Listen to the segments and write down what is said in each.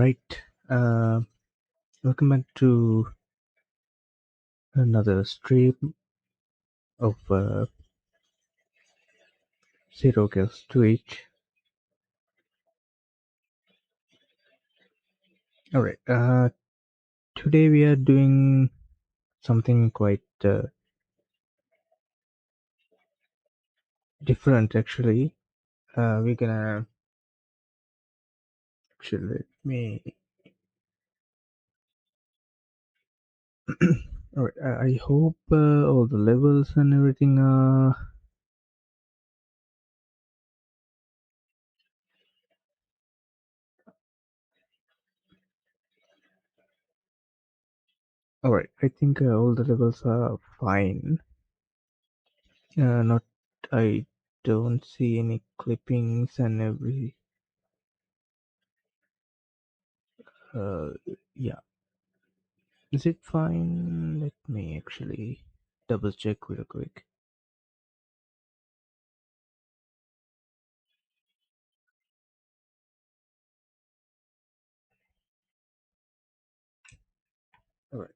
Alright, welcome back to another stream of Zero Kills to Each. Alright, today we are doing something quite different actually. We're gonna actually let me. Alright, I hope all the levels and everything are. Alright, I think all the levels are fine. Not, I don't see any clippings and every. Yeah. Is it fine? Let me actually double check real quick. Alright.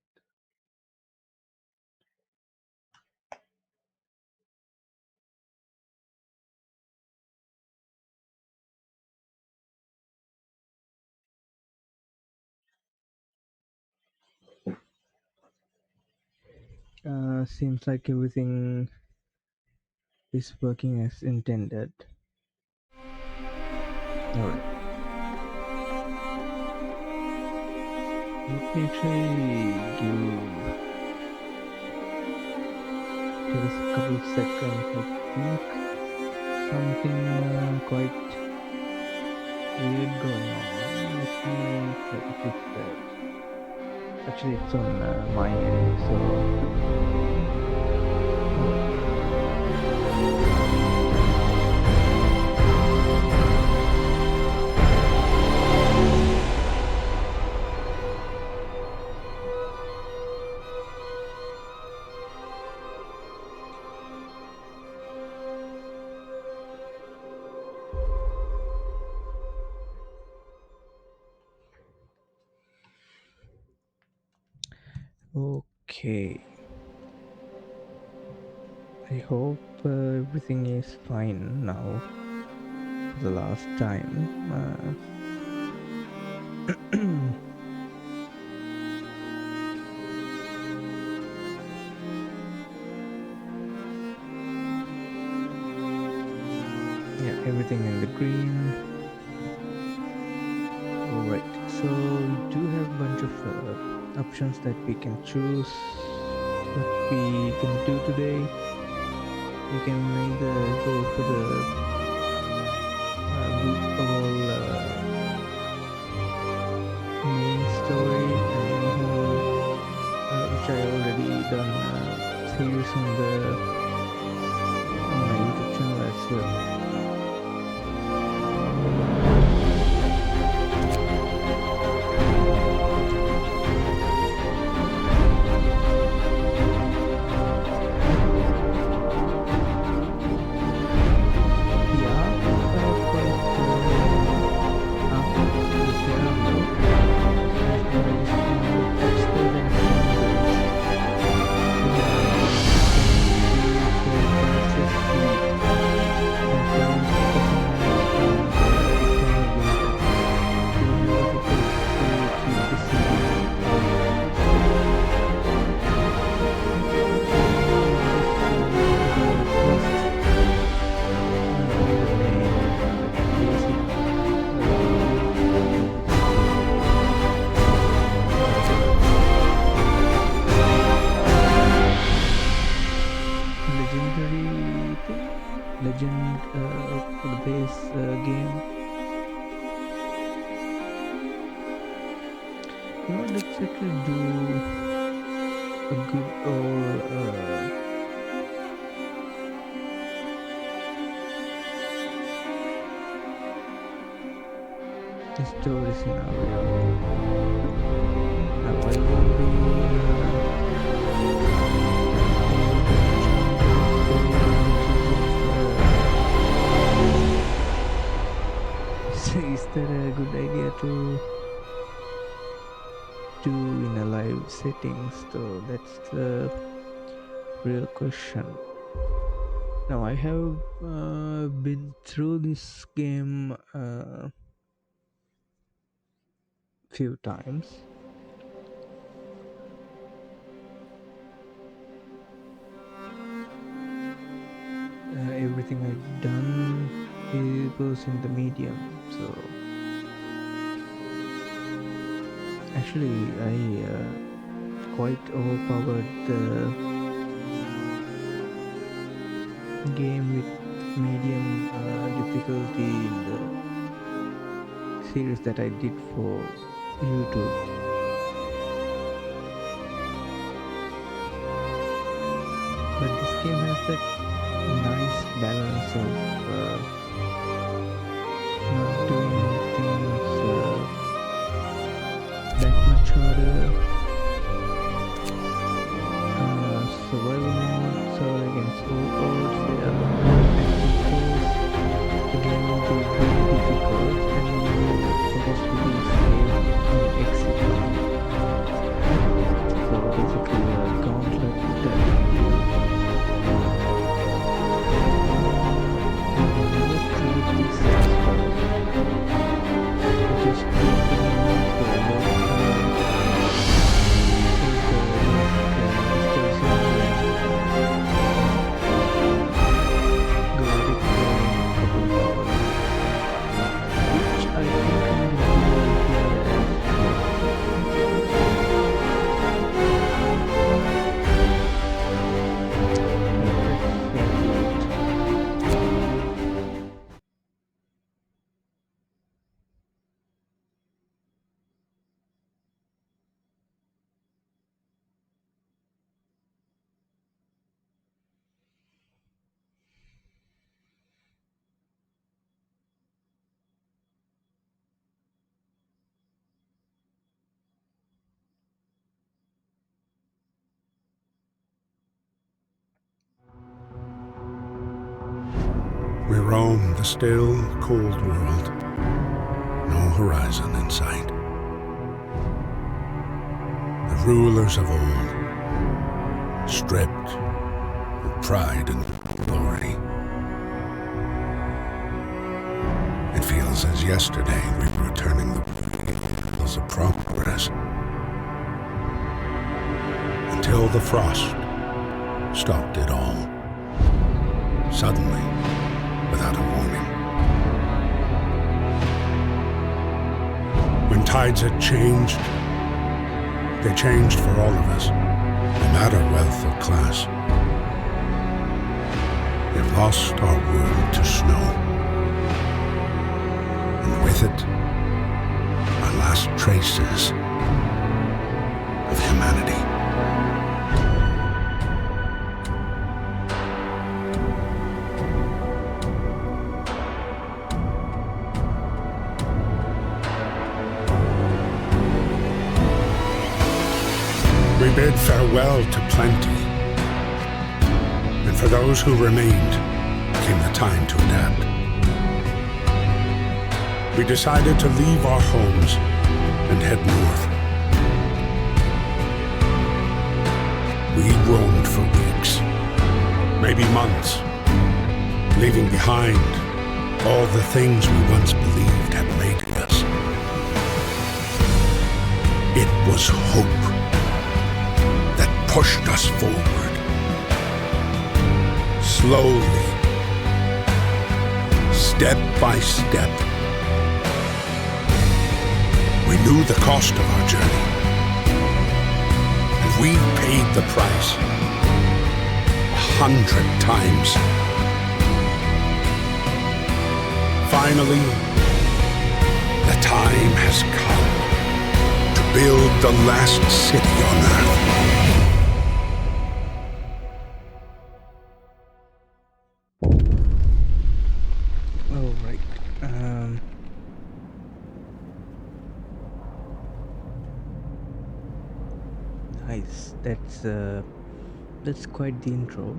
Seems like everything is working as intended. Alright. Let me actually give us a couple of seconds. I think something quite weird going on. Let me try to fix that. Actually, it's on my end, so. Okay. I hope everything is fine now. For the last time. Yeah, everything in the green. Alright, so we do have a bunch of options that we can choose. What we can do today, we can either go for the whole main story, which I already done series on my YouTube channel as well. Legend for the base game. You know, let's actually do a good old story scenario. Now I won't be is that a good idea to do in a live setting? So that's the real question. Now I have been through this game few times. Everything I've done goes in the medium, so actually I quite overpowered the game with medium difficulty in the series that I did for YouTube. But this game has that nice balance of not doing things that much harder. Survival mode, so against all odds, there are the game will be very difficult and you will possibly fail and exit. So basically a gauntlet that you never tried this as well. I just played the game for a long time. We roam the still, cold world, no horizon in sight. The rulers of old, stripped of pride and glory. It feels as yesterday we were returning the wheels of progress, until the frost stopped it all, suddenly, without a warning. When tides had changed, they changed for all of us, no matter wealth or class. We've lost our world to snow, and with it, our last traces of humanity. We bid farewell to plenty, and for those who remained came the time to adapt. We decided to leave our homes and head north. We roamed for weeks, maybe months, leaving behind all the things we once believed had made us. It was hope pushed us forward, slowly, step by step. We knew the cost of our journey, and we paid the price 100 times. Finally, the time has come to build the last city on Earth. Nice. That's quite the intro.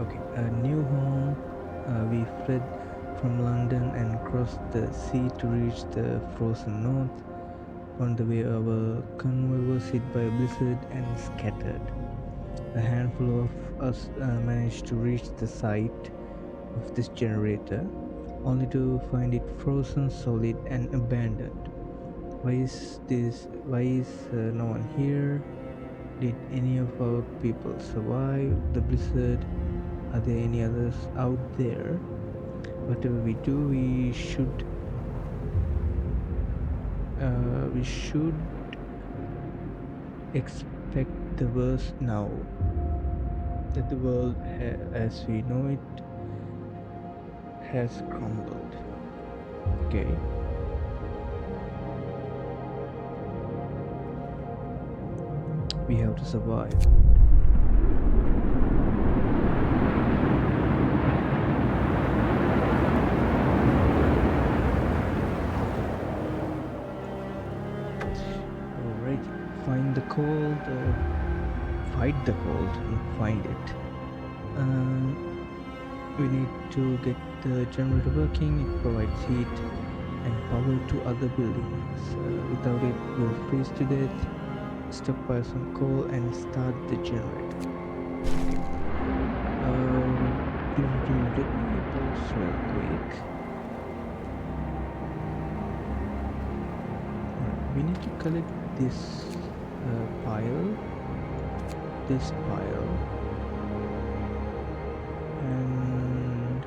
Okay, a new home. We fled from London and crossed the sea to reach the frozen north. On the way, our convoy was hit by a blizzard and scattered. A handful of us managed to reach the site of this generator, only to find it frozen solid and abandoned. Why is no one here? Did any of our people survive the blizzard? Are there any others out there? Whatever we do, we should expect the worst now that the world as we know it has crumbled. Okay. We have to survive. Alright, find the cold or fight the cold and find it. We need to get the generator working. It provides heat and power to other buildings. Without it, we'll freeze to death. Stockpile some coal and start the generator. Let me pause real quick. We need to collect this pile, and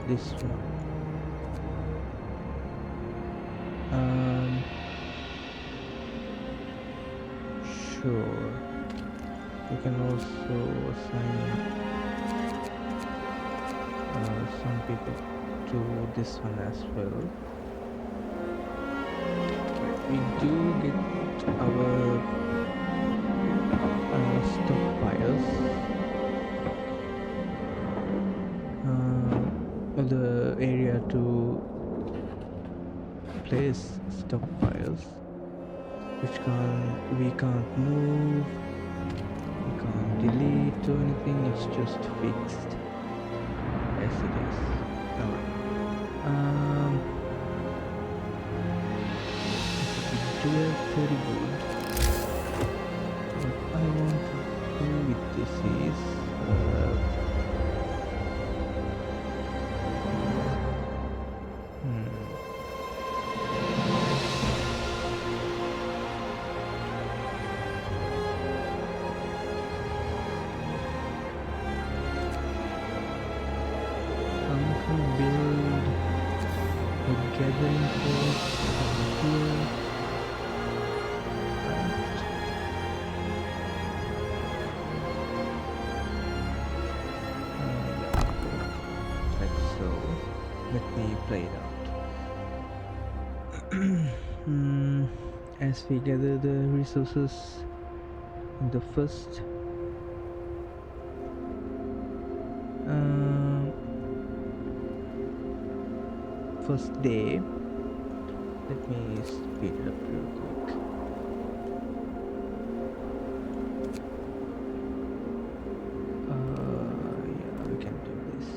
this one. Sure. We can also assign some people to this one as well. We do get our stockpiles, the area to place stockpiles, which we can't move, we can't delete or anything. It's just fixed as it is. Alright. We do have pretty good. What I want to do with this is build a gathering force here. Like so. Let me play it out. As we gather the resources in the first day, let me speed it up real quick. Yeah, we can do this.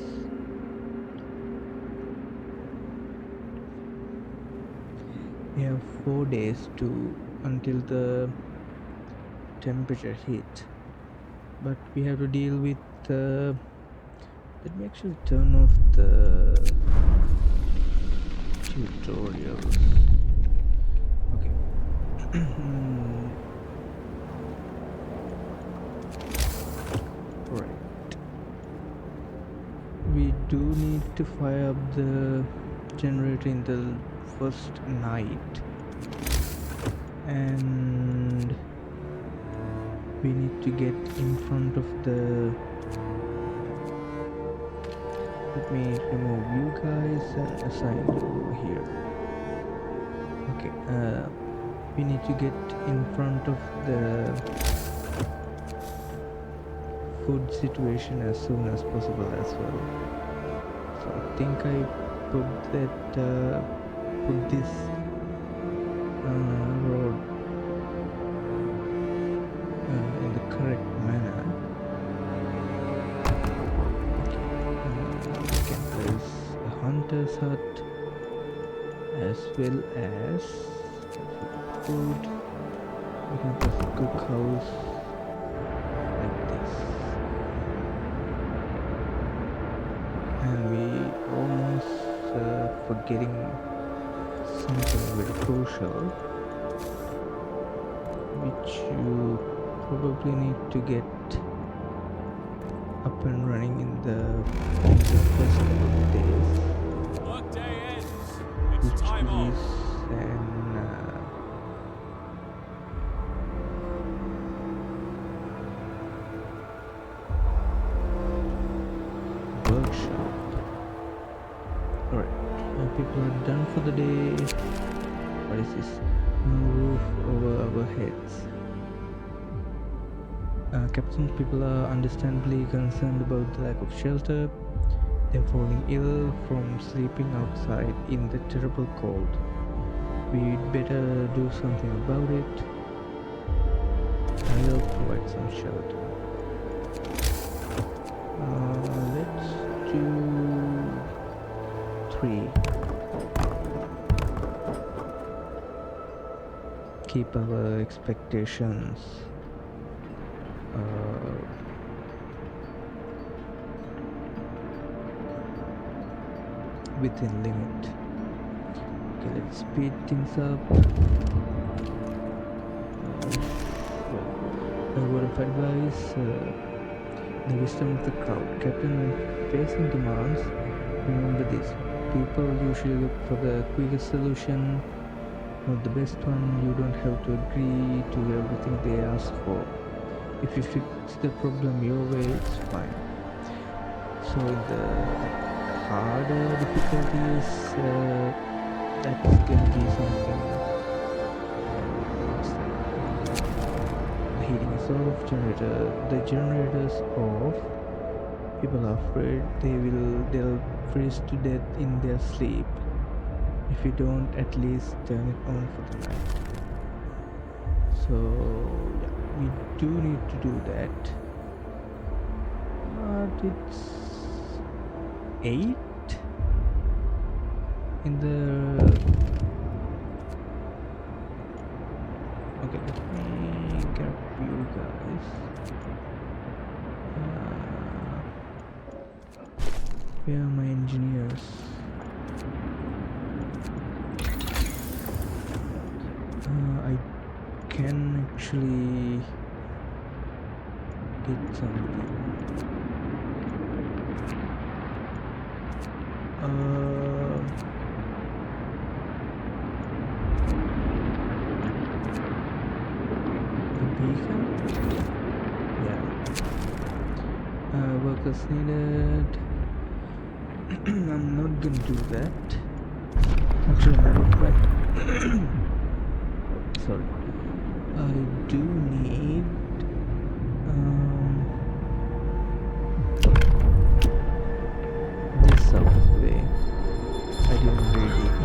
We have 4 days until the temperature hit, but we have to deal with let me actually turn off the tutorials. Okay. Right. We do need to fire up the generator in the first night, and we need to get in front of the. Let me remove you guys and assign you over here. Okay, we need to get in front of the food situation as soon as possible as well. So I think I put this road in the correct manner. farmer's hut, as well as food. We can just cook house like this, and we almost forgetting something very crucial, which you probably need to get up and running in the first couple of days. Workday ends. Which It's time is off. an workshop. Alright, people are done for the day. What is this? No roof over our heads. Captain, people are understandably concerned about the lack of shelter. They're falling ill from sleeping outside in the terrible cold. We'd better do something about it. I'll provide some shelter. Let's do 3. Keep our expectations within limit. Okay, let's speed things up. A word of advice: the wisdom of the crowd. Captain, when facing demands, remember this: people usually look for the quickest solution, not the best one. You don't have to agree to everything they ask for. If you fix the problem your way, it's fine. So the harder difficulties, that's gonna be something. The heating is off. The generators off. People are afraid they'll freeze to death in their sleep. If you don't at least turn it on for the night. So yeah, we do need to do that. But it's 8 in the. Okay, let me grab you guys. Where are my engineers? I can actually get something. The beacon? Yeah. Workers needed. I'm not gonna do that. Actually, matter of fact, sorry. I do need this out of the way. I didn't read it.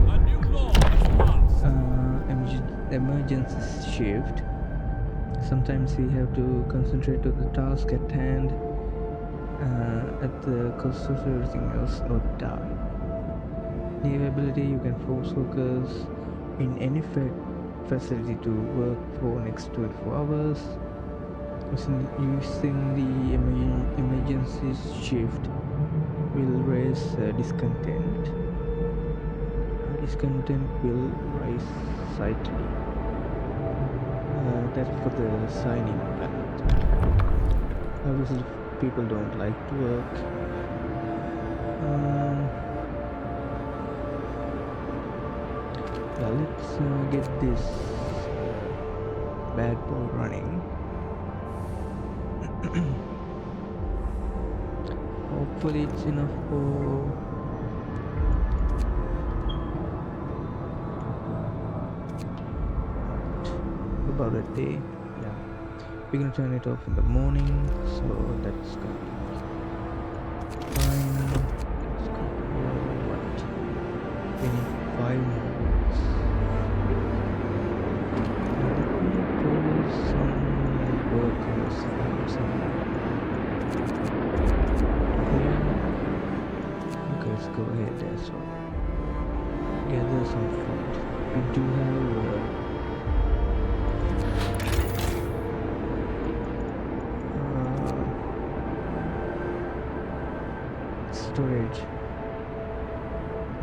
A new law is passed. Emergency shift. Sometimes we have to concentrate on the task at hand at the cost of everything else or die. New ability: you can force workers in any facility to work for next 24 hours. Using the emergency shift will raise discontent. Discontent will rise slightly. That's for the signing ballot. Obviously, people don't like to work. Let's get this bad boy running. Hopefully it's enough for about a day. Yeah, we're gonna turn it off in the morning, so that's gonna be fine. Let's go for what? We need 5 more. Some workers from somewhere. Here, you guys go ahead. as well. Gather some food. We do have storage.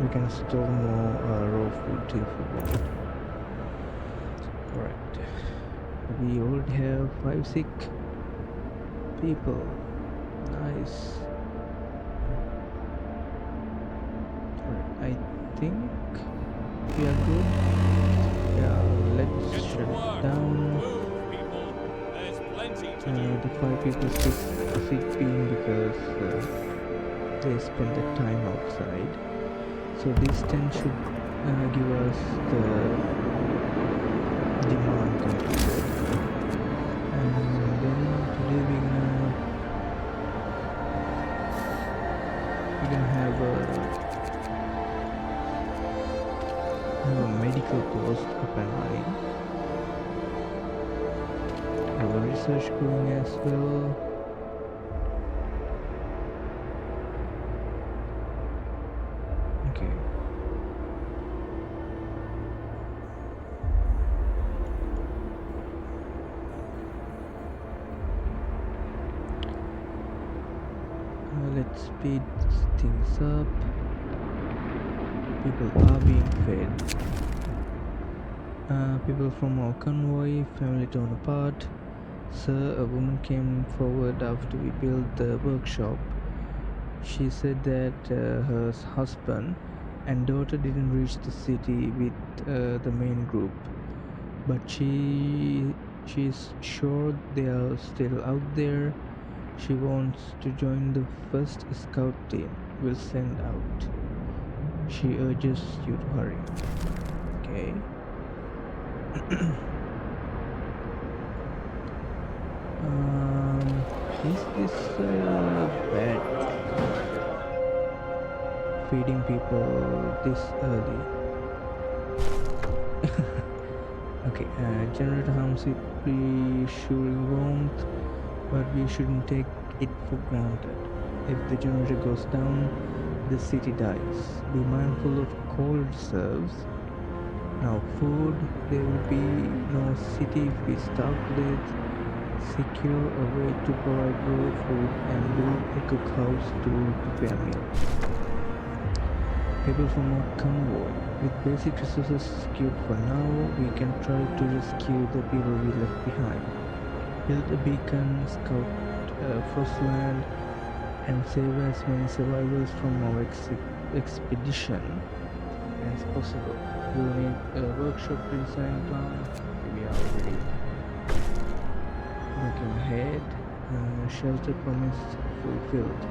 We can store more raw food if we want. Alright. We already have 5 sick people. Nice. Alright, I think we are good. Yeah, let's Get to shut work. it down. Move, people. There's plenty to do. The 5 people sick being because they spend the time outside. So this tent should give us the demand completed. And then today we're gonna have a medical post up and running. Have a research going as well. Okay. Let's speed things up. People are being fed. People from our convoy, family torn apart. Sir, a woman came forward after we built the workshop. She said that her husband and daughter didn't reach the city with the main group, but she's sure they are still out there. She wants to join the first scout team we'll send out. She urges you to hurry. Okay. Is this bad? Feeding people this early. Okay, generator harms it, reassuring warmth, but we shouldn't take it for granted. If the generator goes down, the city dies. Be mindful of cold reserves. Now food, there will be no city if we start with. Secure a way to provide raw food and build a cookhouse to prepare meals. People from our convoy, with basic resources secured for now, we can try to rescue the people we left behind. Build a beacon, scout Frostland, and save as many survivors from our expedition as possible. We'll need a workshop design plan. We are already working ahead. Shelter promise fulfilled.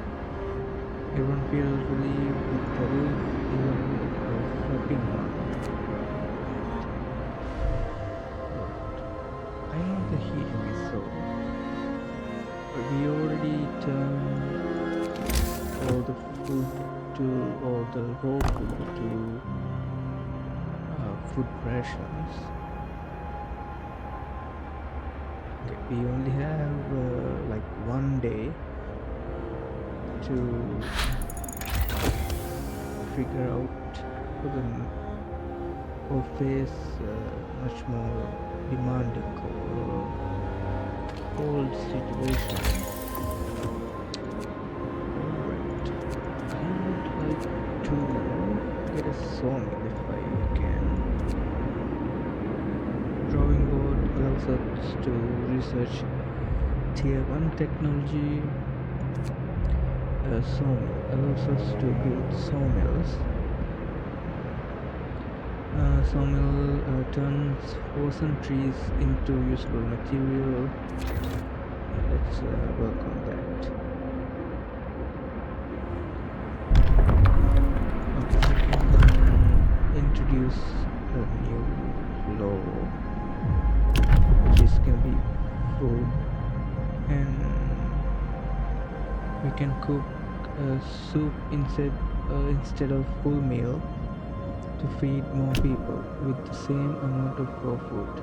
Everyone feels relieved with the roof, even a flapping one. I know the heating is so, but we already turned all the raw food to food rations. Okay, we only have like 1 day to figure out or face much more demanding cold situation. Alright, I would like to get a sawmill if I can. Drawing board allows us to research tier 1 technology. Sawmill allows us to build sawmills. Sawmill turns frozen trees into usable material. Let's work on that. Okay, we can introduce a new law, which is gonna be food, and we can cook soup instead of full meal to feed more people with the same amount of raw food.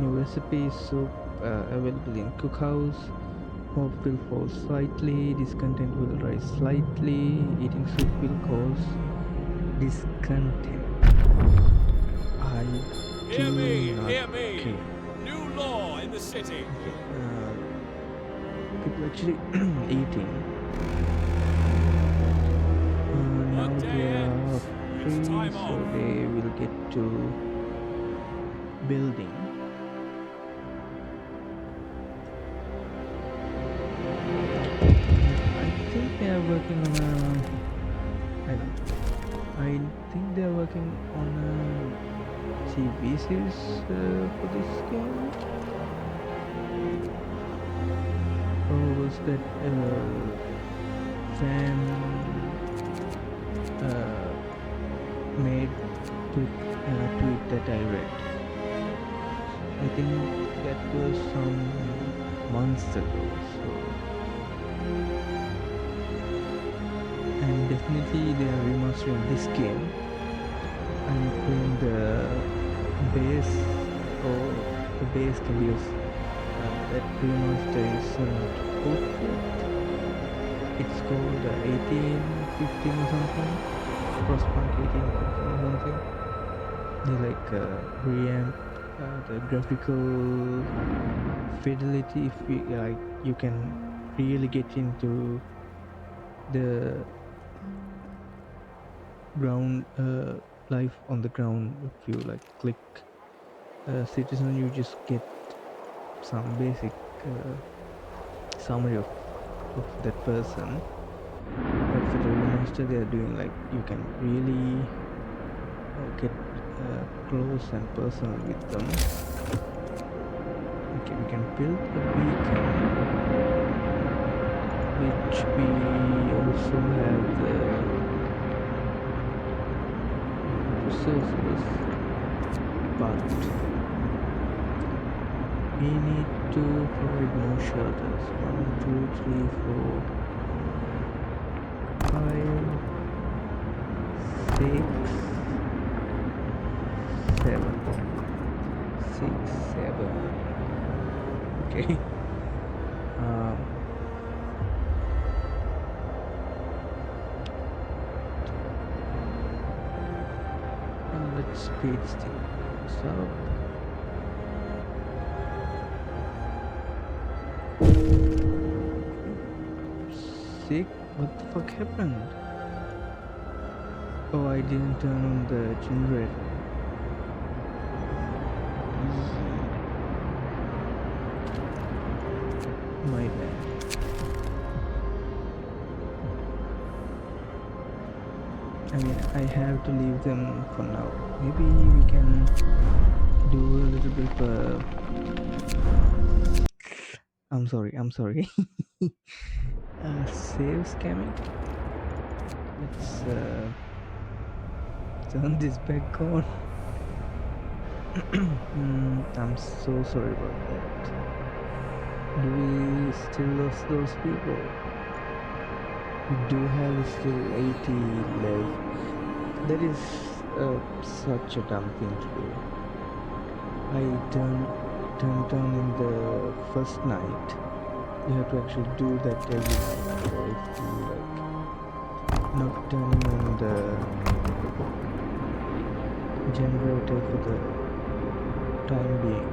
New recipe soup available in cookhouse. Hope will fall slightly, discontent will rise slightly, eating soup will cause discontent. I Hear me, do not hear me. care. New law in the city. Okay, people actually eating. Now The they day are ends. It's free, time so off. they will get to building. I think they are working on a. I think they are working on a TV series for this game. Or was that fan made tweet that I read? I think that was some months ago. So, and definitely they are remastering this game. I'm playing the base, or the base can use that remaster isn't fulfilled. It's called 1815 or something. Frostpunk 1815 or something. They like reamp the graphical fidelity. If we like, you can really get into the ground life on the ground. If you like click citizen, you just get some basic summary of that person. But for the remaster, they are doing like you can really get close and personal with them. Okay, we can build a beacon, which we also have the resources, but we need to provide more shelters. 1, 2, 3, 4, 5, 6, 7. 6, 7. Okay. Let's speed things up. Sick? What the fuck happened? Oh, I didn't turn on the generator. My bad. I mean, I have to leave them for now. Maybe we can do a little bit of I'm sorry. Save scamming. Let's turn this back on. I'm so sorry about that. Do we still lose those people? We do have still 80 left. That is such a dumb thing to do. I turned on in the first night. You have to actually do that every night. If you like not turning on the generator for the time being.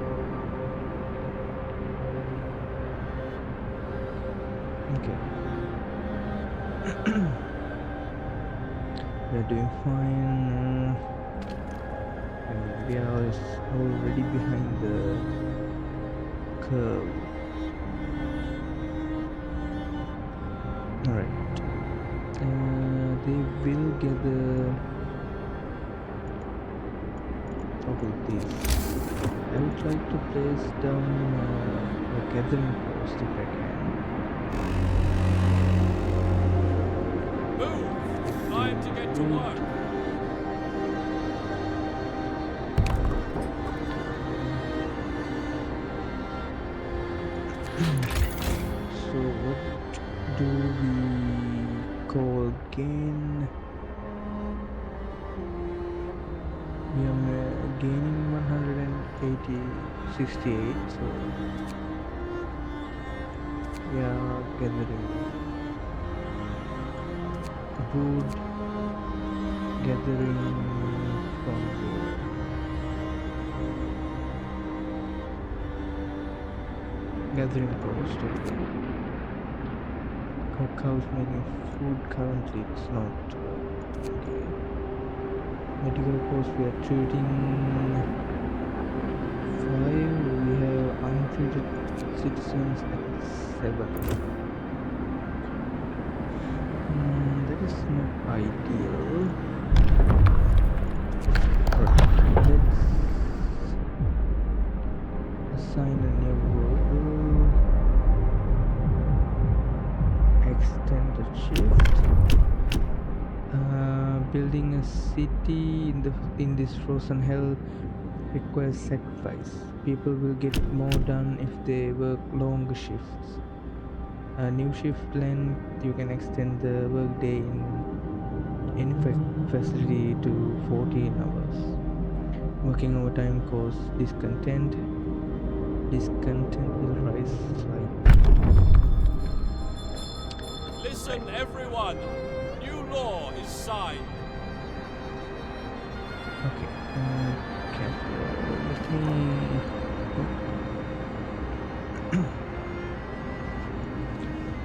Okay. We're doing fine. And we are already behind the curve. Alright. They will gather. How about this? I would like to place down a gathering post if I can. Move! Time to get to work. So what do we call gain? We are gaining 168, so we are gathering wood, gathering from the gathering post. Okay. Cows making food currently, it's not okay. Medical post, we are treating 5, we have untreated citizens at 7. That is not ideal. Alright, let's assign a new role. Extend the shift. Building a city in this frozen hell requires sacrifice. People will get more done if they work longer shifts. A new shift length, you can extend the workday in any facility to 14 hours. Working overtime causes discontent. Discontent will rise slightly. Listen, everyone. New law is signed. Okay.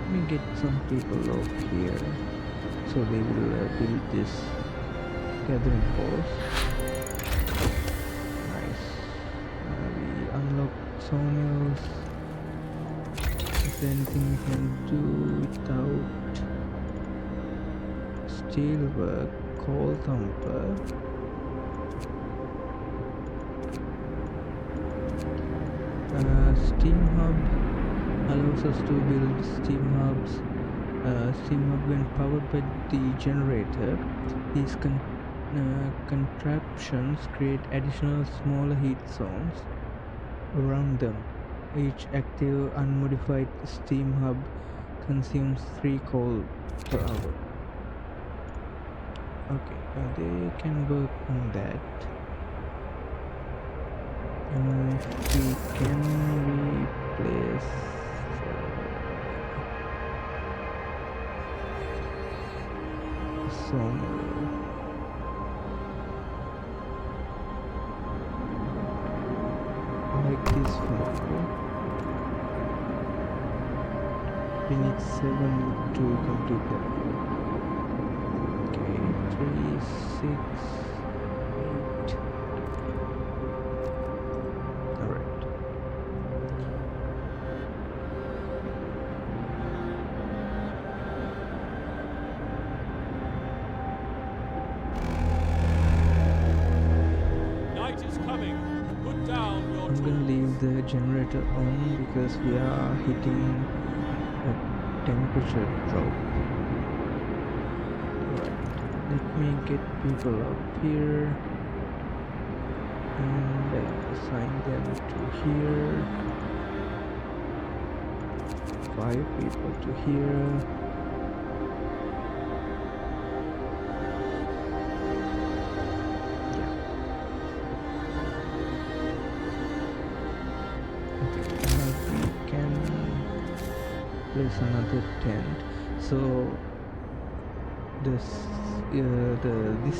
Let me get some people off here, so they will build this gathering post. Nice. We unlock sawmills. Is there anything we can do without steelwork? Coal thumper. Steam hub allows us to build steam hubs. Steam hub, when powered by the generator, these contraptions create additional smaller heat zones around them. Each active unmodified steam hub consumes 3 coal per hour. Okay, they can work on that. If we can replace sawmill. Like this one. We need 7 to complete that. Okay, 3, 6, 8. Alright. Night is coming. Put down your I'm gonna leave the generator on because we are hitting a temperature drop. Right. Let me get people up here and assign them to here. 5 people to here. Place another tent. So this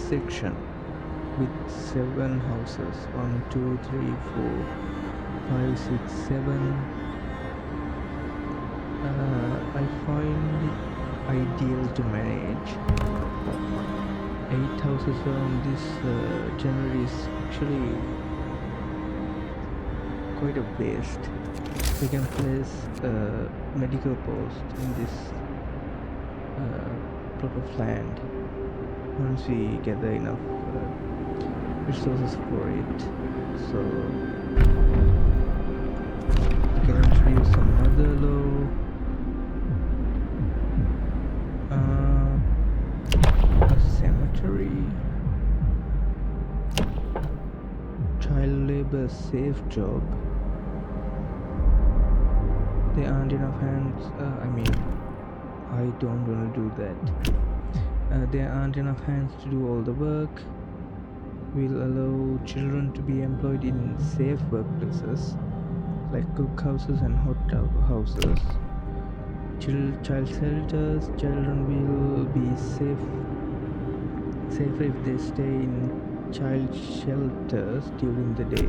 section with 7 houses, 1, 2, 3, 4, 5, 6, 7. I find it ideal to manage. 8 houses around this generator is actually quite a waste. We can place a medical post in this plot of land once we gather enough resources for it. So we can introduce some other law. A cemetery, child labor safe job. There aren't enough hands. I don't want to do that. There aren't enough hands to do all the work. We'll allow children to be employed in safe workplaces like cookhouses and hot tub houses. child shelters. Children will be safer if they stay in child shelters during the day,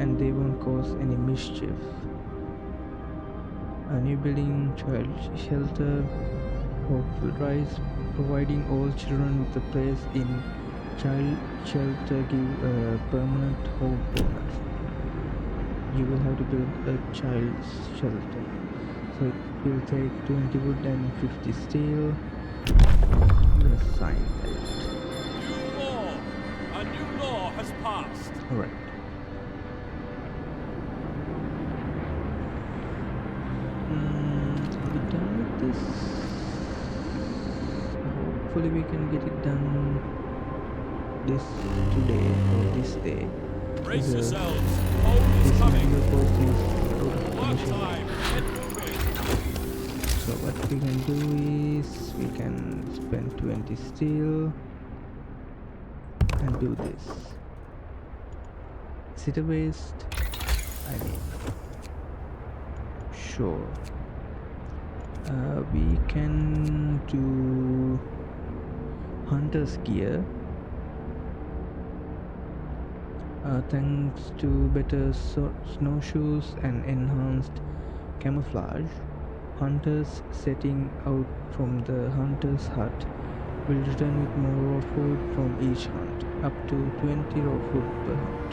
and they won't cause any mischief. A new building child shelter hope will rise, providing all children with a place in child shelter give a permanent home bonus. You will have to build a child shelter, so it will take 20 wood and 50 steel. I'm gonna sign that. New law! A new law has passed. Alright. Are we done with this? Hopefully we can get it done this today or this day. Brace Because yourselves. Home is this coming. video post is out of Work commission. time. Get moving. So what we can do is we can spend 20 steel and do this. Is it a waste? I mean, sure. We can do hunter's gear. Thanks to better snowshoes and enhanced camouflage, hunters setting out from the hunter's hut will return with more raw food from each hunt, up to 20 raw food per hunt.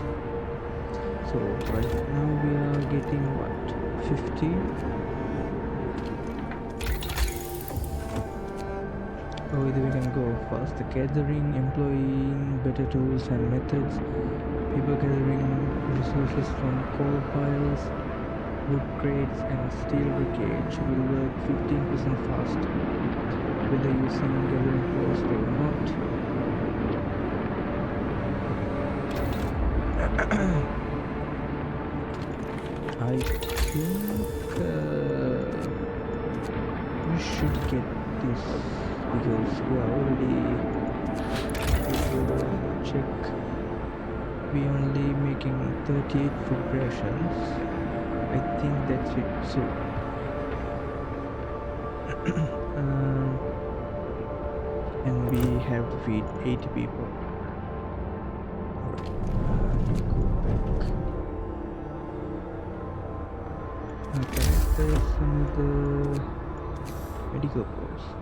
So right now we are getting what, 50? Or either we can go faster gathering, employing better tools and methods, people gathering resources from coal piles, wood crates and steel wreckage will work 15% faster, whether using gathering post or not. I think we should get this because we are already, check, we only making 38 food rations. I think that's it. So and we have to feed 80 people. Alright, go back. Okay, there's another medical post.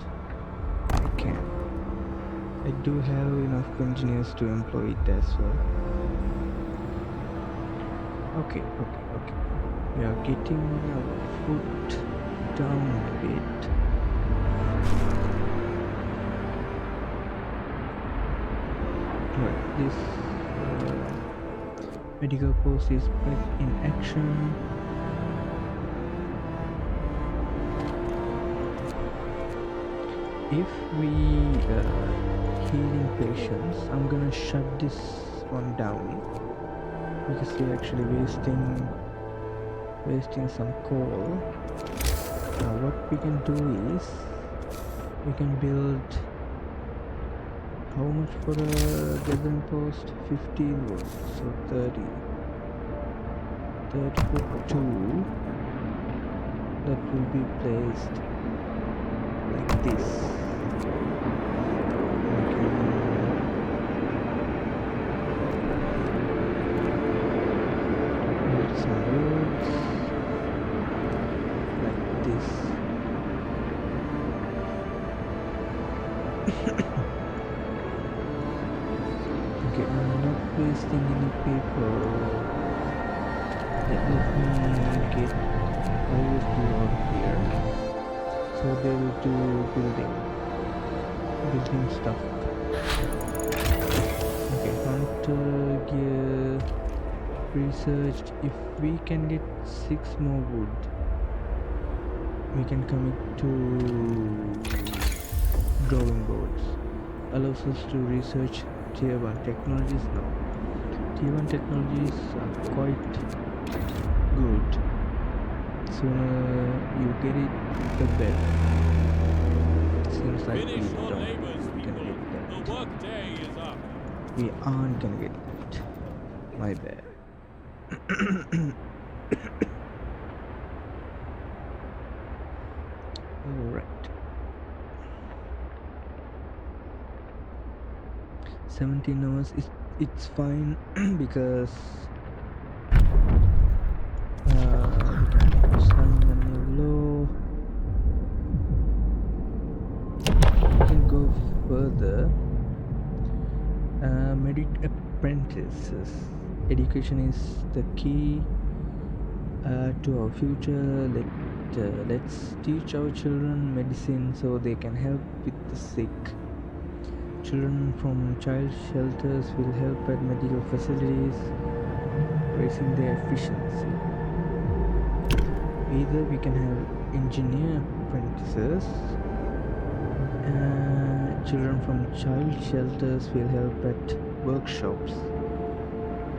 I can. I do have enough engineers to employ it as well. Okay. We are getting our foot down a bit. Right, this medical post is back in action. If we healing patients, I'm gonna shut this one down because we're actually wasting some coal. Now what we can do is we can build, how much for a gathering post? 15 wood, so 30 for 2 that will be placed like this. Build some roads like this. Okay, I'm not wasting any paper. Let me get always do out here. So they will do building stuff. Okay, hunter gear researched. If we can get 6 more wood, we can commit to drawing boards. Allows us to research tier 1 technologies now. Tier 1 technologies are quite good. Sooner you get it, the better. Seems like we Finish your don't labors, gonna people. get that. The work day is up. We aren't gonna get that. My bad. Alright. 17 hours it's fine because we can sign a new law. We can go further. Medic apprentices. Education is the key to our future. Let's teach our children medicine so they can help with the sick. Children from child shelters will help at medical facilities, raising their efficiency. Either we can have engineer apprentices. Children from child shelters will help at workshops,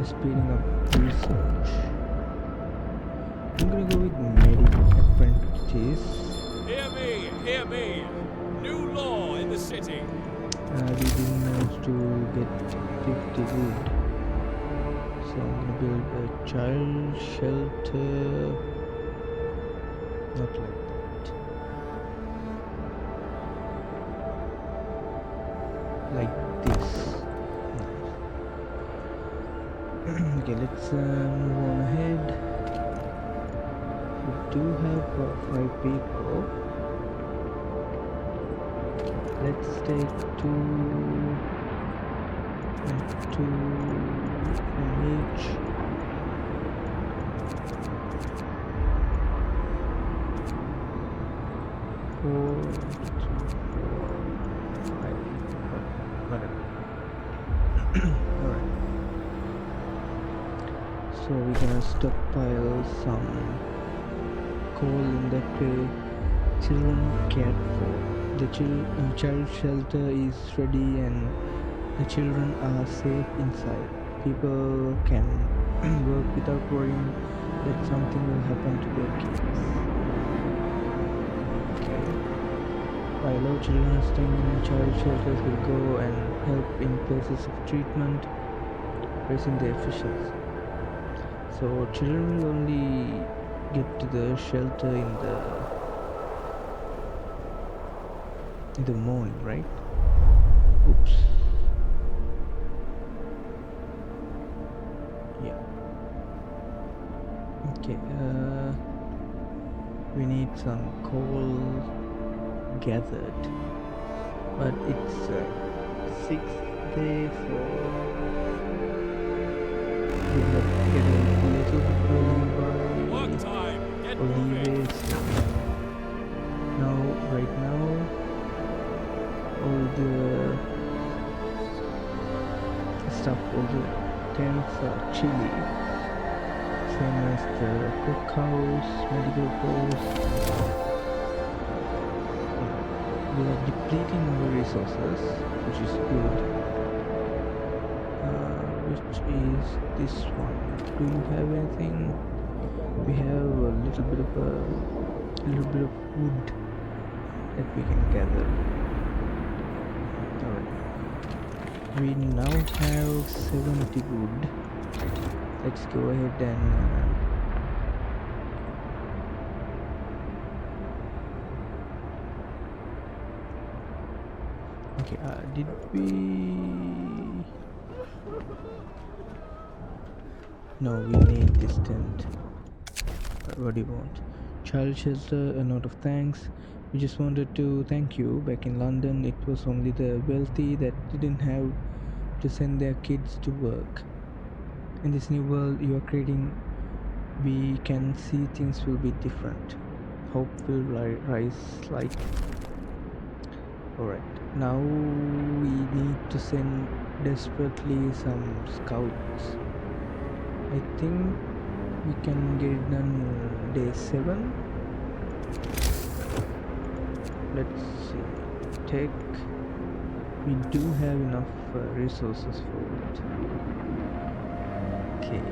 speeding up research. I'm gonna go with medic apprentice. Hear me! New law in the city. We didn't manage to get 50 wood, so I'm gonna build a child shelter. Not like that. Like this. Okay, let's move on ahead. We do have 5 people. Let's take 2 and 2 from each. Four, 5. Whatever. Alright. So we're gonna stockpile some coal in that way. Children cared for. The child shelter is ready and the children are safe inside. People can work without worrying that something will happen to their kids. Okay. While our children staying in child shelters will go and help in places of treatment, raising their efficiency. So children will only get to the shelter in the morning, right? Oops. Yeah. Okay, we need some coal gathered, but it's 6th day, so we're getting a little bit early by Work time. Get holidays. Now, right now, all the stuff, all the tents are chilly. Same as the cookhouse, medical post. We are depleting our resources, which is good. Which is this one. Do you have anything? We have a little bit of wood that we can gather. Alright. We now have 70 wood. Let's go ahead and okay, did we... No, we need this tent. What do you want? Child shelter, a note of thanks. We just wanted to thank you. Back in London, it was only the wealthy that didn't have to send their kids to work. In this new world you are creating, we can see things will be different. Hope will rise slightly. Alright, now we need to send desperately some scouts. I think we can get it done day 7. Let's see. Tech. We do have enough resources for it. Okay.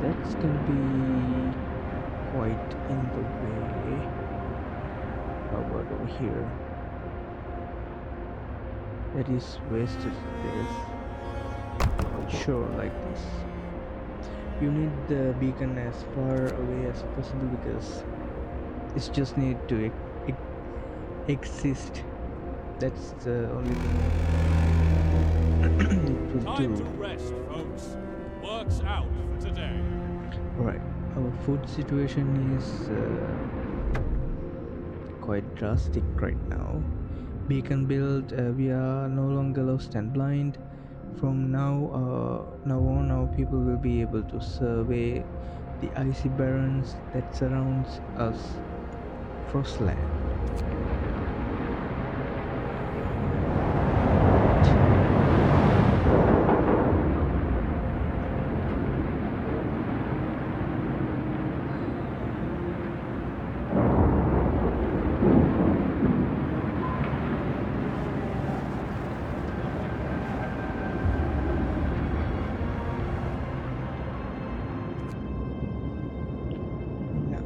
That's gonna be quite in the way. How about over here? That is wasted space. Sure, like this. You need the beacon as far away as possible because it just need to exist. That's the only thing it will Time do. to rest, folks. Work's out for today. Alright, our food situation is quite drastic right now. Beacon built, we are no longer lost and blind. From now on, our people will be able to survey the icy barrens that surrounds us, Frostland.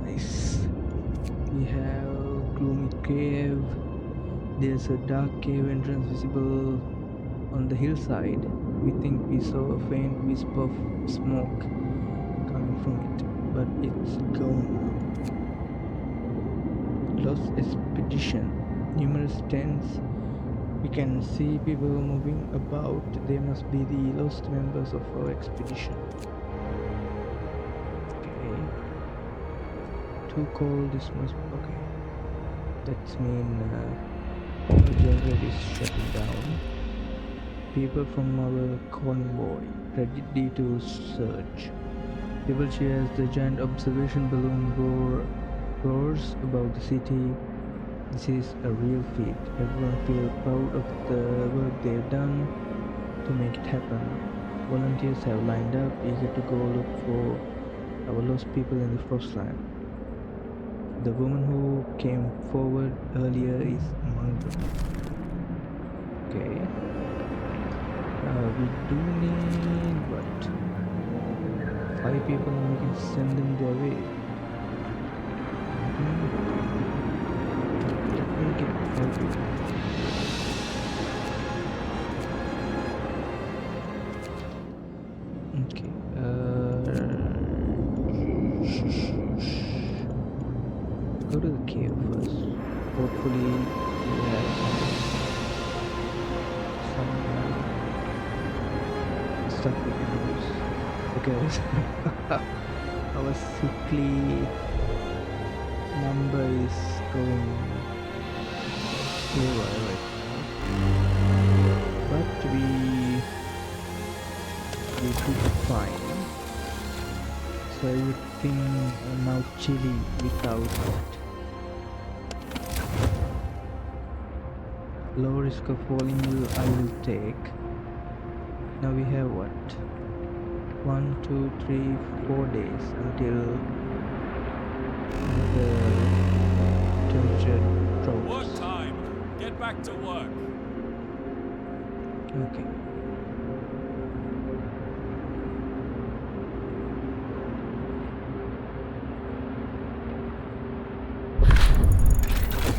Nice. We have gloomy cave. There's a dark cave entrance visible on the hillside. We think we saw a faint wisp of smoke coming from it, but it's gone now. Lost expedition. Numerous tents. We can see people moving about. They must be the lost members of our expedition. Okay. Too cold. This must. Okay. That's mean the generator is shutting down. People from our convoy ready to search. People cheer as the giant observation balloon roars above the city. This is a real feat. Everyone feels proud of the work they've done to make it happen. Volunteers have lined up, eager to go look for our lost people in the Frostland. The woman who came forward earlier is among them. Okay. We do need what? 5 people and we can send them their way. Let me get 5 people. Okay. Go to the cave first. Hopefully we have some stuff we can use. Because our sickly number is going haywire right now. But we did fine. So everything now chilly without that. Low risk of falling I will take. Now we have what? 1, 2, 3, 4 days until the temperature drops. Work time. Get back to work. Okay.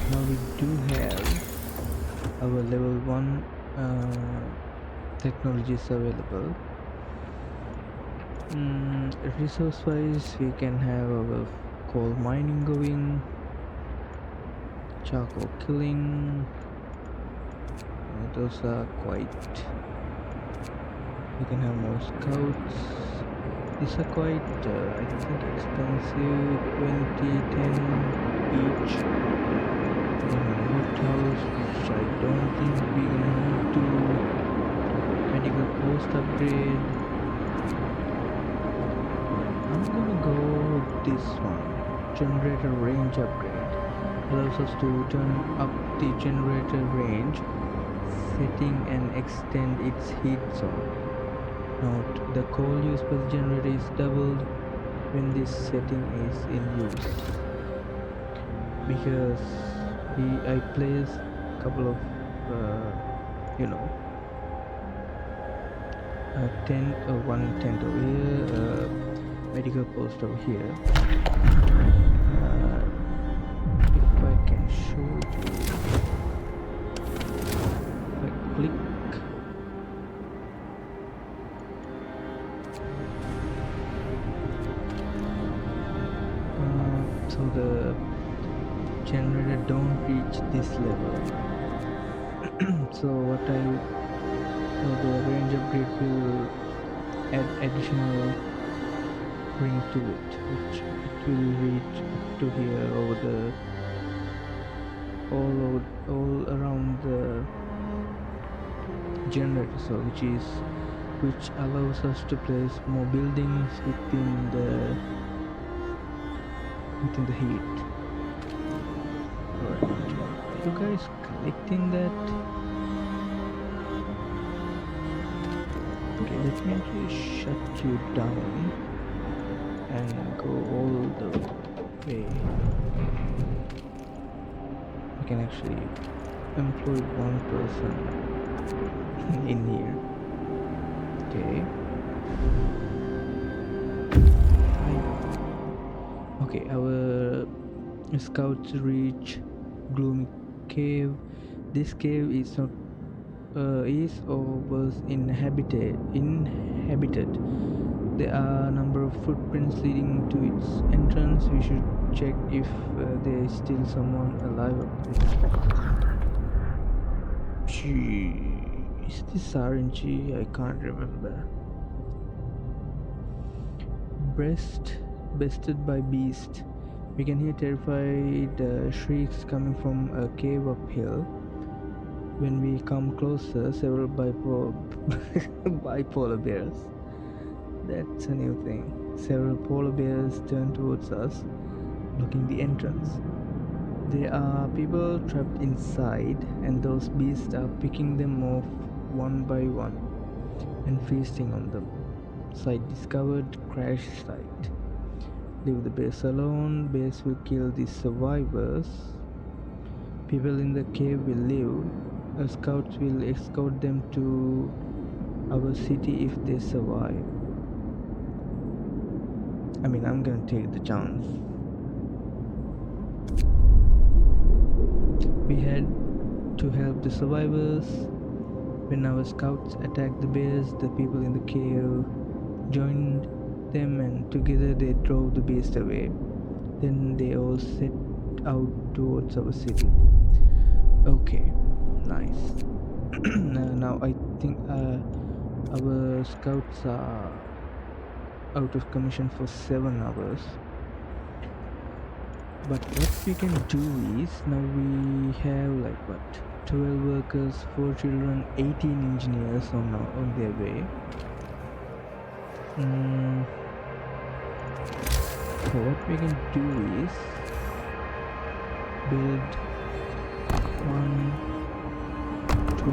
Now we do have our level 1 technologies available. Resource wise, we can have our coal mining going, charcoal killing. Those are quite. We can have more scouts. These are quite, I think, expensive. 20, 10 each. House, which I don't think we're gonna need to. Medical post upgrade. I'm gonna go with this one. Generator range upgrade. Allows us to turn up the generator range, setting and extend its heat zone. Note, the coal used by the generator is doubled when this setting is in use. Because I placed a couple of, one tent over here, medical post over here. If I can show you, if I click, so the generator don't reach this level. So the range upgrade will add additional ring to it, which it will reach up to here all around the generator, so which allows us to place more buildings within the heat. Alright, are you guys collecting that? Okay, let me actually shut you down and go all the way. We can actually employ one person in here. Okay. Okay, our scouts reach gloomy cave. This cave is not is or was inhabited. There are a number of footprints leading to its entrance. We should check if there is still someone alive up there. Gee, is this RNG? I can't remember. Bested by beast. We can hear terrified shrieks coming from a cave uphill. When we come closer, several bipolar bears. That's a new thing. Several polar bears turn towards us, blocking the entrance. There are people trapped inside, and those beasts are picking them off one by one and feasting on them. Site discovered, crash site. Leave the bears alone. Bears will kill the survivors. People in the cave will live. Our scouts will escort them to our city if they survive. I mean, I'm gonna take the chance. We had to help the survivors. When our scouts attacked the bears, the people in the cave joined them and together they drove the beast away. Then they all set out towards our city. Okay, nice. Now I think our scouts are out of commission for 7 hours. But what we can do is, now we have like what, 12 workers, 4 children, 18 engineers on their way. So what we can do is build 1, 2,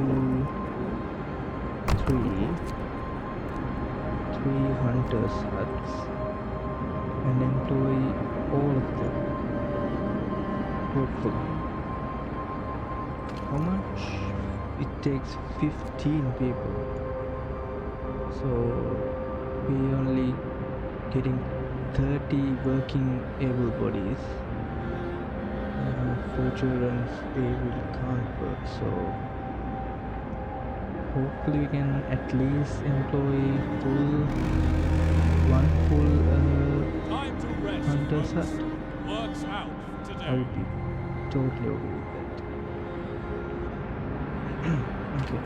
3 hunters huts and employ all of them. Hopefully. How much? It takes 15 people. So we only getting 30 working able bodies. 4 children, they really can't work, so hopefully we can at least employ one full hunter's hut. Works out today. I would be totally okay with that. Okay,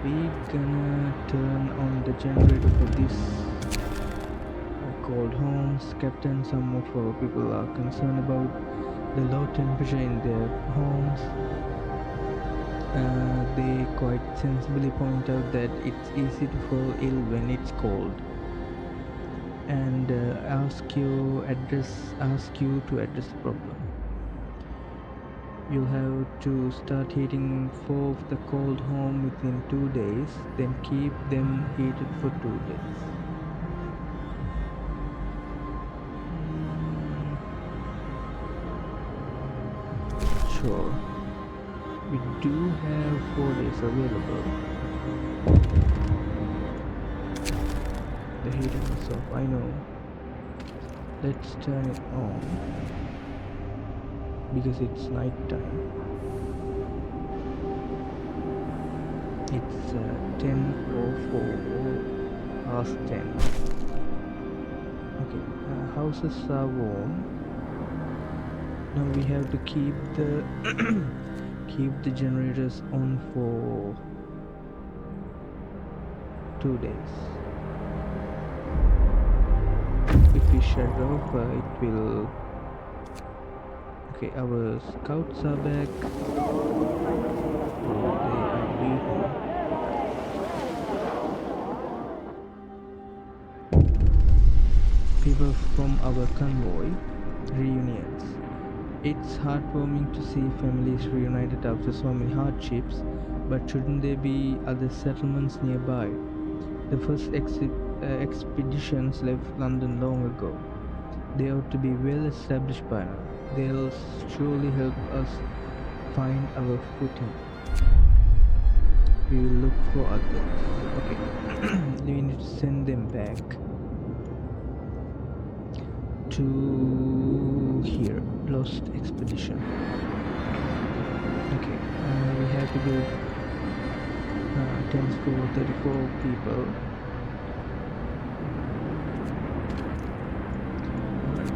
we gonna turn on the generator for this cold homes. Captain, some of our people are concerned about the low temperature in their homes. They quite sensibly point out that it's easy to fall ill when it's cold, and ask you to address the problem. You'll have to start heating 4 of the cold home within 2 days, then keep them heated for 2 days. Sure. We do have 4 days available. The heating is off, I know. Let's turn it on because it's night time. It's 10:04 or past 10. Okay, houses are warm. Now we have to keep the keep the generators on for 2 days. If we shut it off, it will. Okay, our scouts are back. Oh, they are beaten. People from our convoy reunions. It's heartwarming to see families reunited after so many hardships, but shouldn't there be other settlements nearby? The first expeditions left London long ago. They ought to be well established by now. They'll surely help us find our footing. We will look for others. Okay, we need to send them back to here. Lost expedition. Okay, we have to go 10 for 34 people.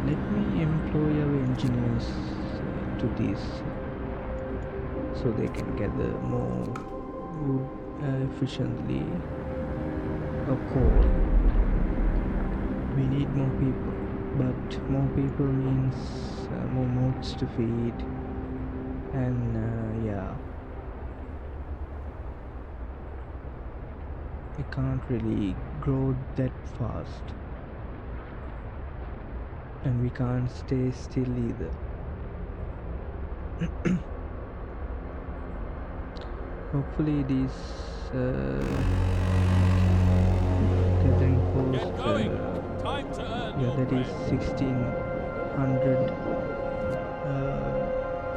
Let me employ our engineers to this so they can gather more wood efficiently. A coal. We need more people, but more people means more mouths to feed, and yeah, we can't really grow that fast, and we can't stay still either. Hopefully these gathering force, Get going. Time to earn your that is bread. 1600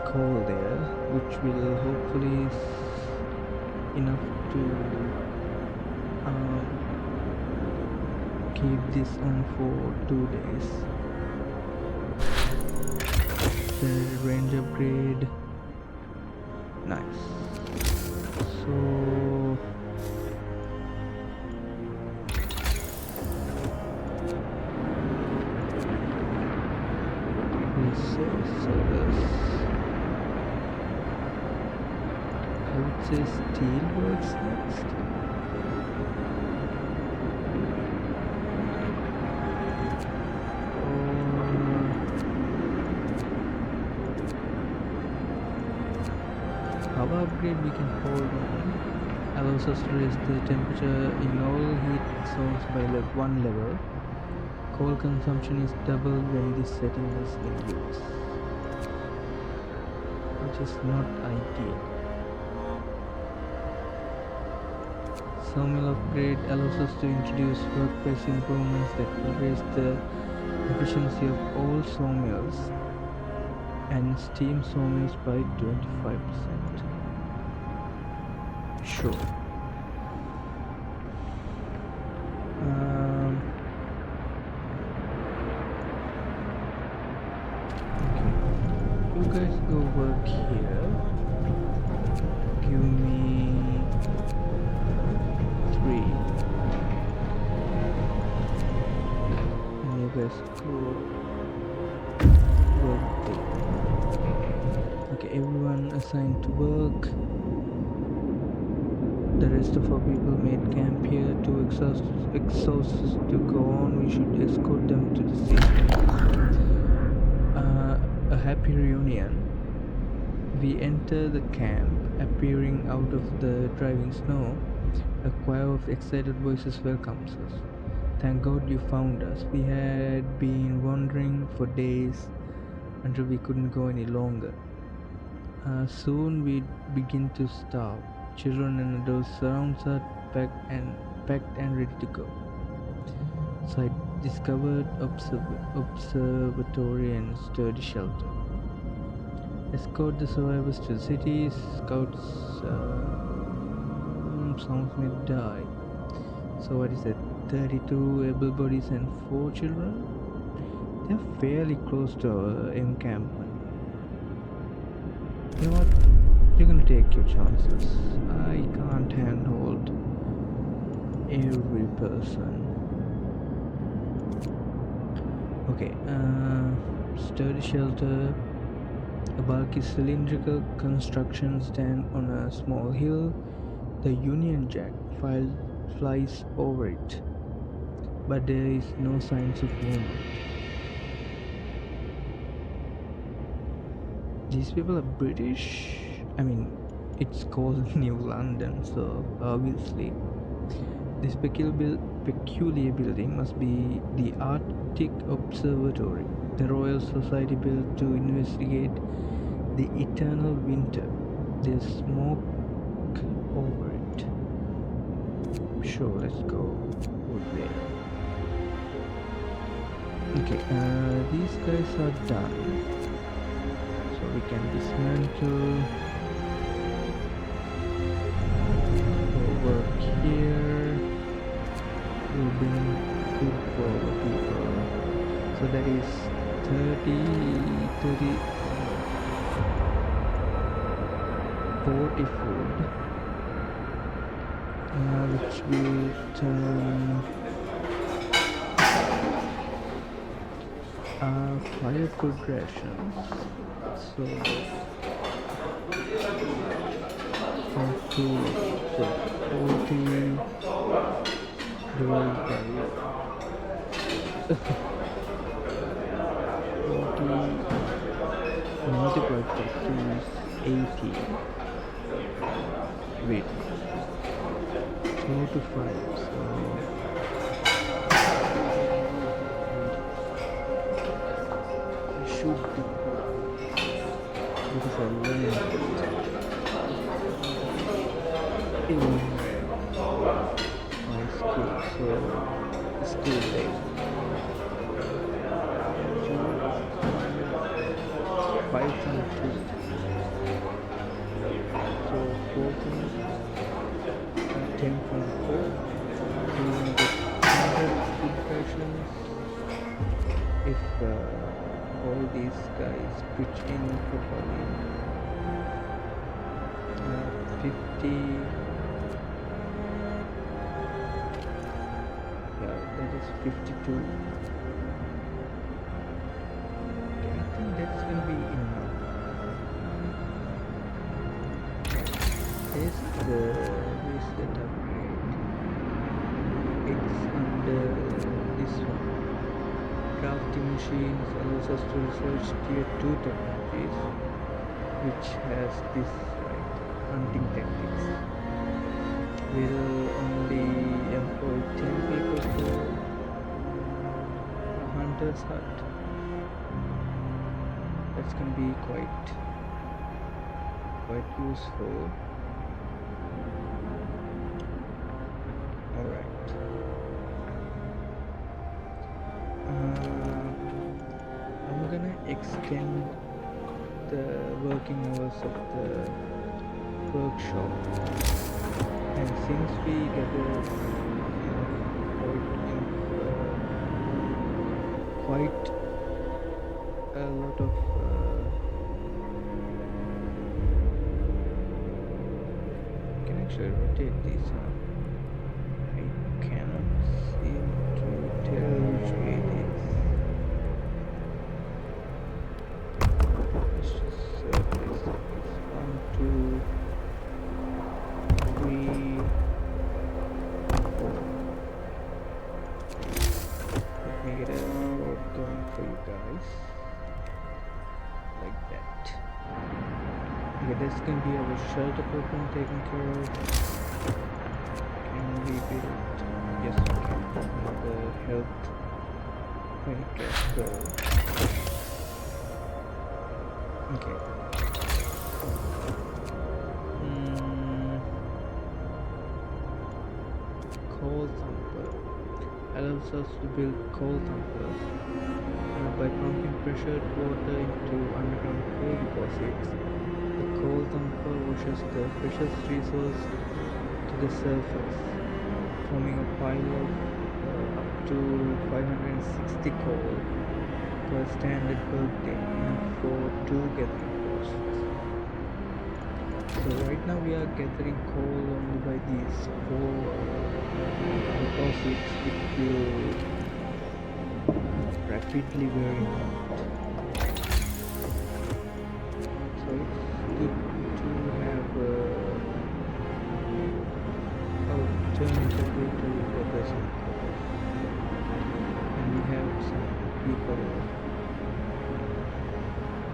coal there, which will hopefully enough to keep this on for 2 days. The range upgrade, nice. So resources, I would say steel works next. Power upgrade we can hold on. Allows us to raise the temperature in all heat zones by 1 level. Coal consumption is double when this setting is in use, which is not ideal. Sawmill upgrade allows us to introduce workplace improvements that will raise the efficiency of all sawmills and steam sawmills by 25%. Sure. Okay. You guys go work here. Give me 3. And you guys go work there. Okay, everyone assigned to work. The rest of our people made camp here. 2 exhausts to go on. We should escort them to the city. A happy reunion. We enter the camp, appearing out of the driving snow. A choir of excited voices welcomes us. Thank God you found us. We had been wandering for days until we couldn't go any longer. Soon we begin to starve. Children and adults surround us, packed and ready to go. So I discovered observatory and sturdy shelter. Escort the survivors to the city. Scouts sounds may die. So what is it? 32 able bodies and 4 children? They're fairly close to our encampment. You know what? You're gonna take your chances. I can't handhold every person. Okay, sturdy shelter. A bulky cylindrical construction stand on a small hill. The Union Jack flies over it, but there is no signs of movement. These people are British. I mean, it's called New London, so obviously this peculiar building must be the Arctic Observatory, the Royal Society built to investigate the eternal winter. There's smoke over it. Sure, let's go over there. Okay, these guys are done. So we can dismantle. Over here. We'll bring food for the people. So that is 40 food, which will turn 5 food rations. So 40 divided by 40 multiplied by 2 is 80. Wait, 4 to 5, so I should be good because I learned it in my school, so school days. 5 and 2, so 4 10 from 4, 200 food rations. If all these guys pitch in properly, 50, yeah, that is 52. Okay, I think that's gonna be enough. Is that upgrade? It's under this one. Crafting machines allows us to research tier 2 technologies, which has this right, hunting tactics. We'll only employ 10 people for a hunter's hut. That's gonna be quite useful. Alright. I'm gonna extend the working hours of the workshop, and since we gathered quite a lot of can actually rotate these now. I cannot seem to tell which way it is. Let's just this. It's 1, 2, 3, 4. Let me get a road going for you guys. Like that. Okay, that's gonna be our shelter program taken care of. Can we build? Yes, we can. Another health clinic as well. Okay. Coal thumper allows us to build coal thumpers by pumping pressured water into underground coal deposits. The coal thumper washes the precious resource to the surface, forming a pile of up to 560 coal per standard bulk day, enough for 2 gathering posts. So right now we are gathering coal only by these 4 deposits, which will rapidly wearing out. So it's good to have alternative route to progressing. And we have some people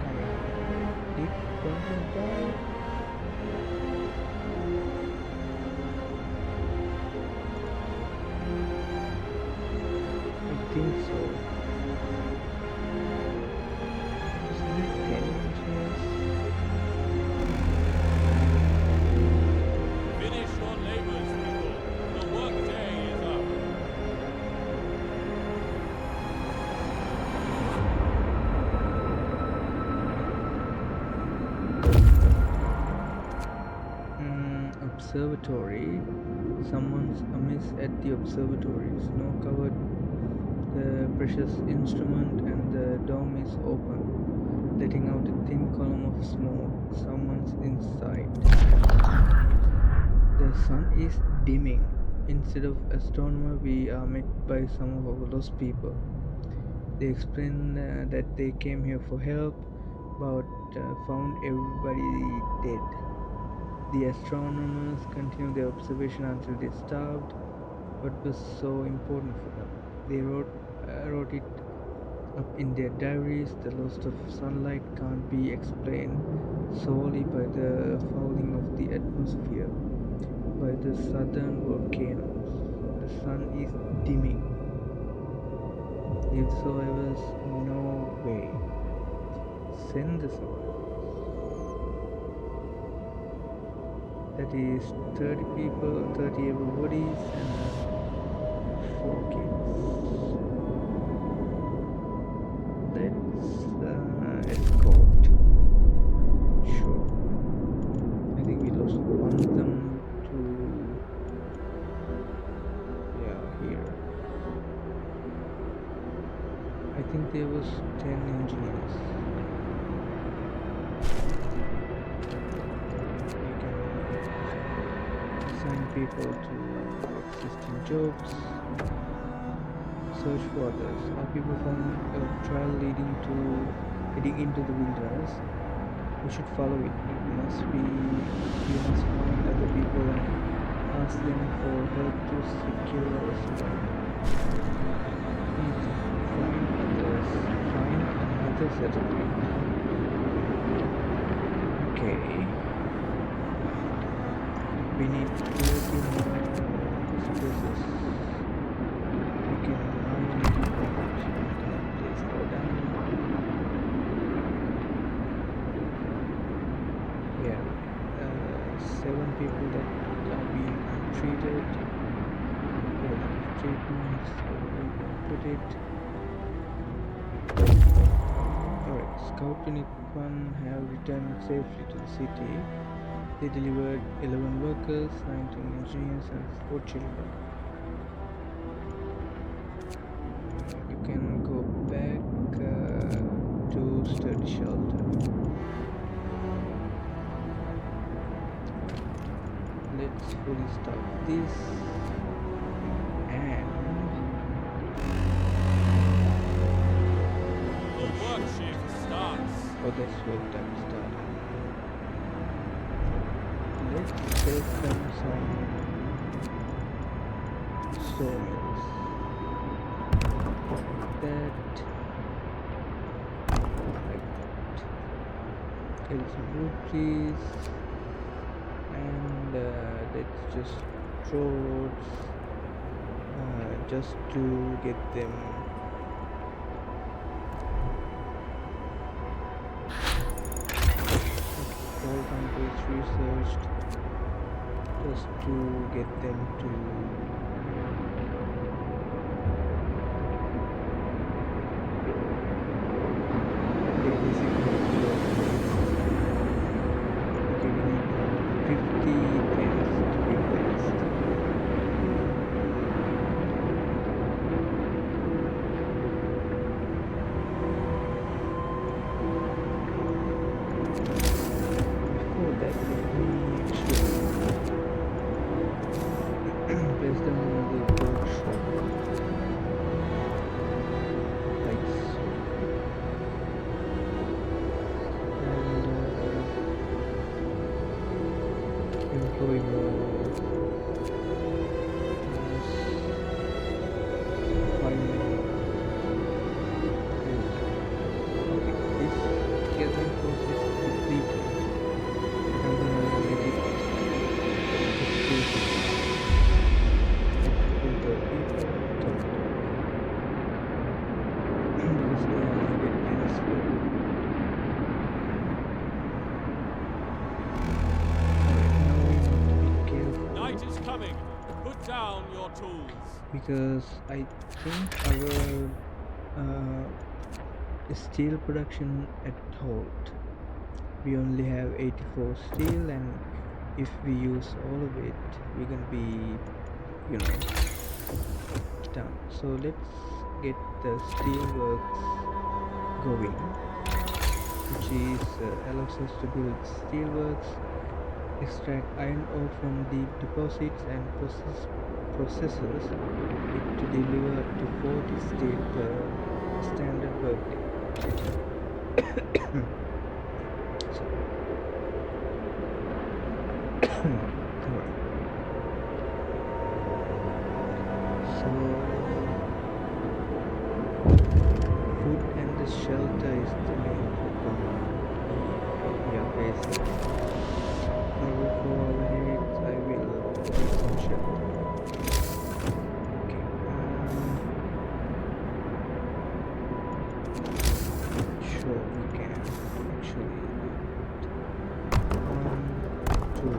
coming. Did one die? I think so. Isn't it 10 engineers? Finish your labors, people. The workday is up. Observatory. Someone's amiss at the observatory. Snow covered the precious instrument and the dome is open, letting out a thin column of smoke. Someone's inside. The sun is dimming. Instead of astronomer, we are met by some of our lost people. They explain that they came here for help, but found everybody dead. The astronomers continued their observation until they starved. What was so important for them? They wrote it up in their diaries. The loss of sunlight can't be explained solely by the fouling of the atmosphere, by the southern volcanoes. The sun is dimming. Leave the survivors? No way. Send the survivors. That is 30 people, 30 everybodies, and 4 kids. Let's escort. Sure. I think we lost one of them to... yeah, here. I think there was 10 engineers. People to existing jobs. Search for others. Our people found a trail leading into the wilderness. We should follow it. We must find other people and ask them for help to secure our survival. Find another settlement. Okay. We need 30 more spaces. We can hardly do that. Please go down. Yeah, 7 people that are being untreated. Treatments, put it. Alright, Scout Unit 1 have returned safely to the city. They delivered 11 workers, 19 engineers, and 4 children. You can go back to study shelter. Let's fully stop this and The work shift starts. oh, that's work time started. Let's take them some sawmills. Like that. Get some wood trees. And let's just draw roads just to get them all countries researched, just to get them to get this giving 50 pens to be placed. Before that, let me actually place them employ more find wood. Okay, this gathering process is completed. I'm gonna let it execute. Let's put the people talk to because they are needed elsewhere. Alright, now we need to be careful Night is coming. Put down your tools. because I think our steel production at halt. We only have 84 steel, and if we use all of it, we're gonna be, you know, done. So let's get the steel works going, which is allows us to build steel works, extract iron ore from the deposits, and processes it to deliver up to 40 steel per standard workday. So, alright. So, food and the shelter is the main problem we are facing. Over our heads, I will put some shelter. Okay. Sure, we can actually do it. 1, 2,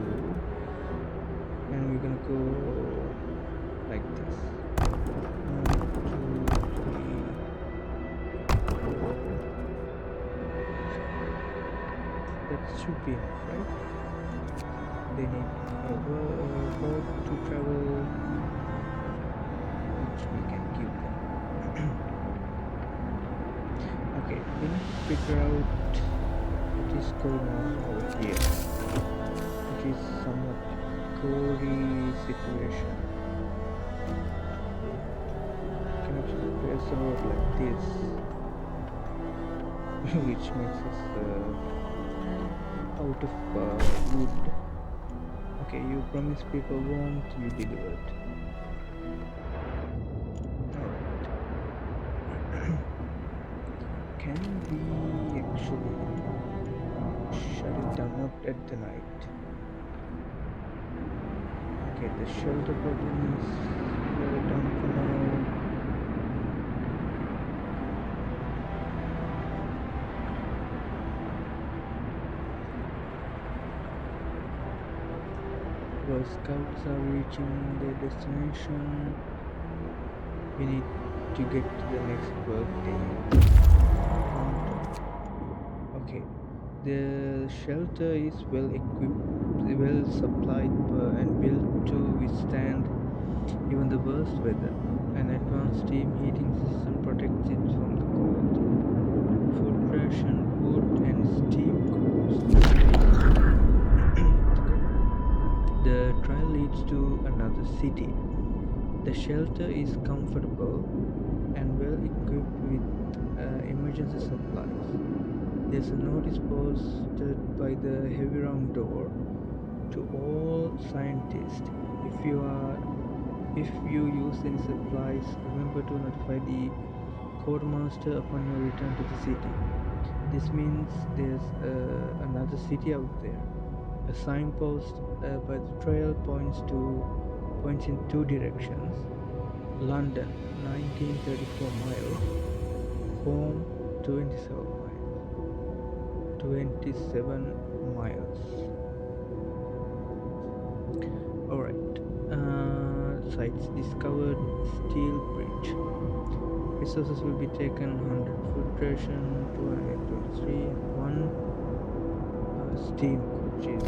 and we're gonna go like this. 1, 2, 3, 4. That should be enough, right? They need a boat to travel, which we can give them. Okay, we need to figure out what is going on over here. It is somewhat gory situation. You can actually press the road like this, which makes us out of wood. Okay, you promised people warmth, you delivered. Alright. Can we actually shut it down, not at the night? Okay, the shelter problem is done for now. Our scouts are reaching their destination. We need to get to the next workday. Okay, the shelter is well equipped, well supplied, and built to withstand even the worst weather. An advanced steam heating system protects it from the cold. Food ration, wood, and steam cools. The trail leads to another city. The shelter is comfortable and well equipped with emergency supplies. There's a notice posted by the heavy round door to all scientists. If you use any supplies, remember to notify the quartermaster upon your return to the city. This means there's another city out there. A signpost by the trail points in two directions. London, 1934 miles. Home, 27 miles. Alright. Sites discovered. Steel bridge. Resources will be taken: 100 food ration, 223, and 1 steam, which is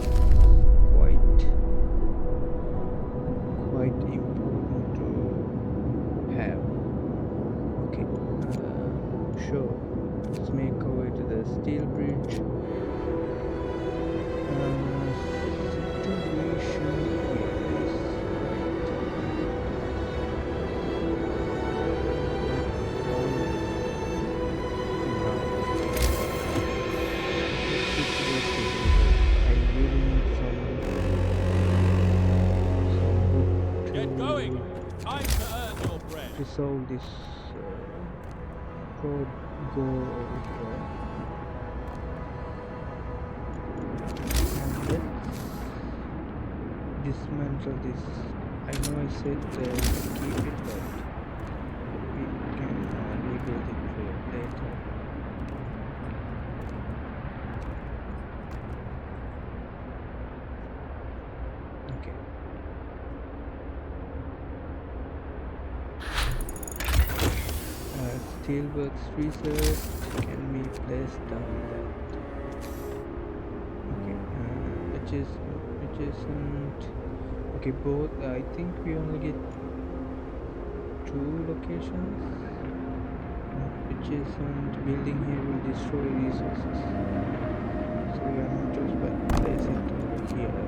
quite important to have. Okay, sure. Let's make our way to the steel bridge. Situation here is I really need some going. Time to earn your bread. resolve this road go over here. And let's dismantle this. I know I said keep it, but we can rebuild it later. Okay. Steelworks research can be placed down that. Okay. Adjacent. Okay, both. I think we only get 2 locations. Adjacent building here will destroy resources, so we are not just but place it over here.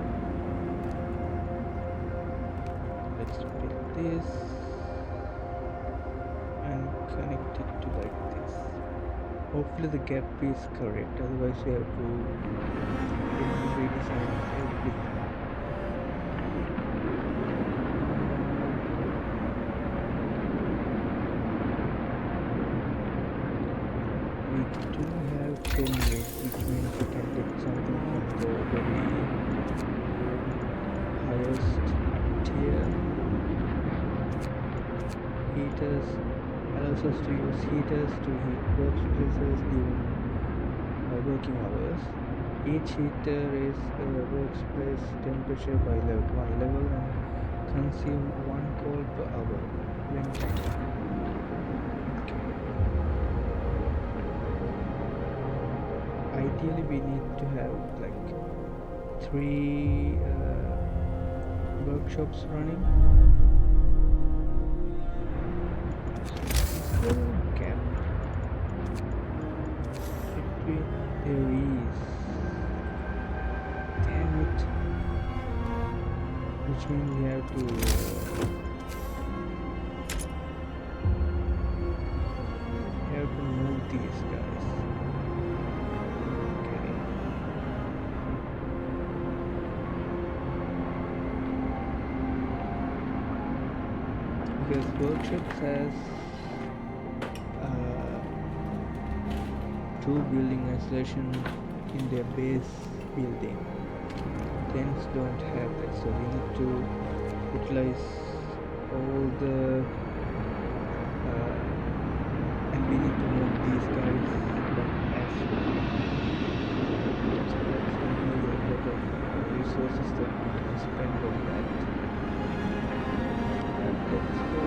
Let's build this and connect it to like this. Hopefully the gap is correct, otherwise we have to redesign everything. We do have 10 wood, which means we can get something from the very highest tier. Heaters allows us to use heaters to heat workplaces during working hours. Each heater is workplace temperature by 1 level and consume 1 coal per hour when running. Ideally we need to have like 3 workshops running. Is there a gap between? There is. Damn it. Which means we have to move these guys. Because workshops has 2 building isolation in their base building. Tents don't have that, so we need to utilize all the and we need to move these guys back as well. So that's going to be a lot of resources that we can spend on that. Let's go.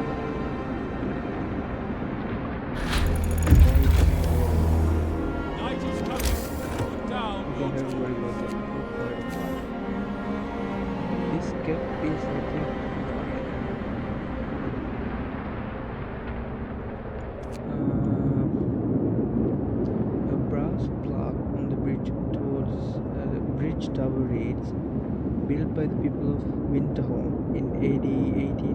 Night is coming. Put down your Don't have to worry about that. This gap is, I think, a brass plaque on the bridge towards the bridge tower reads, built by the people of Winterholm in AD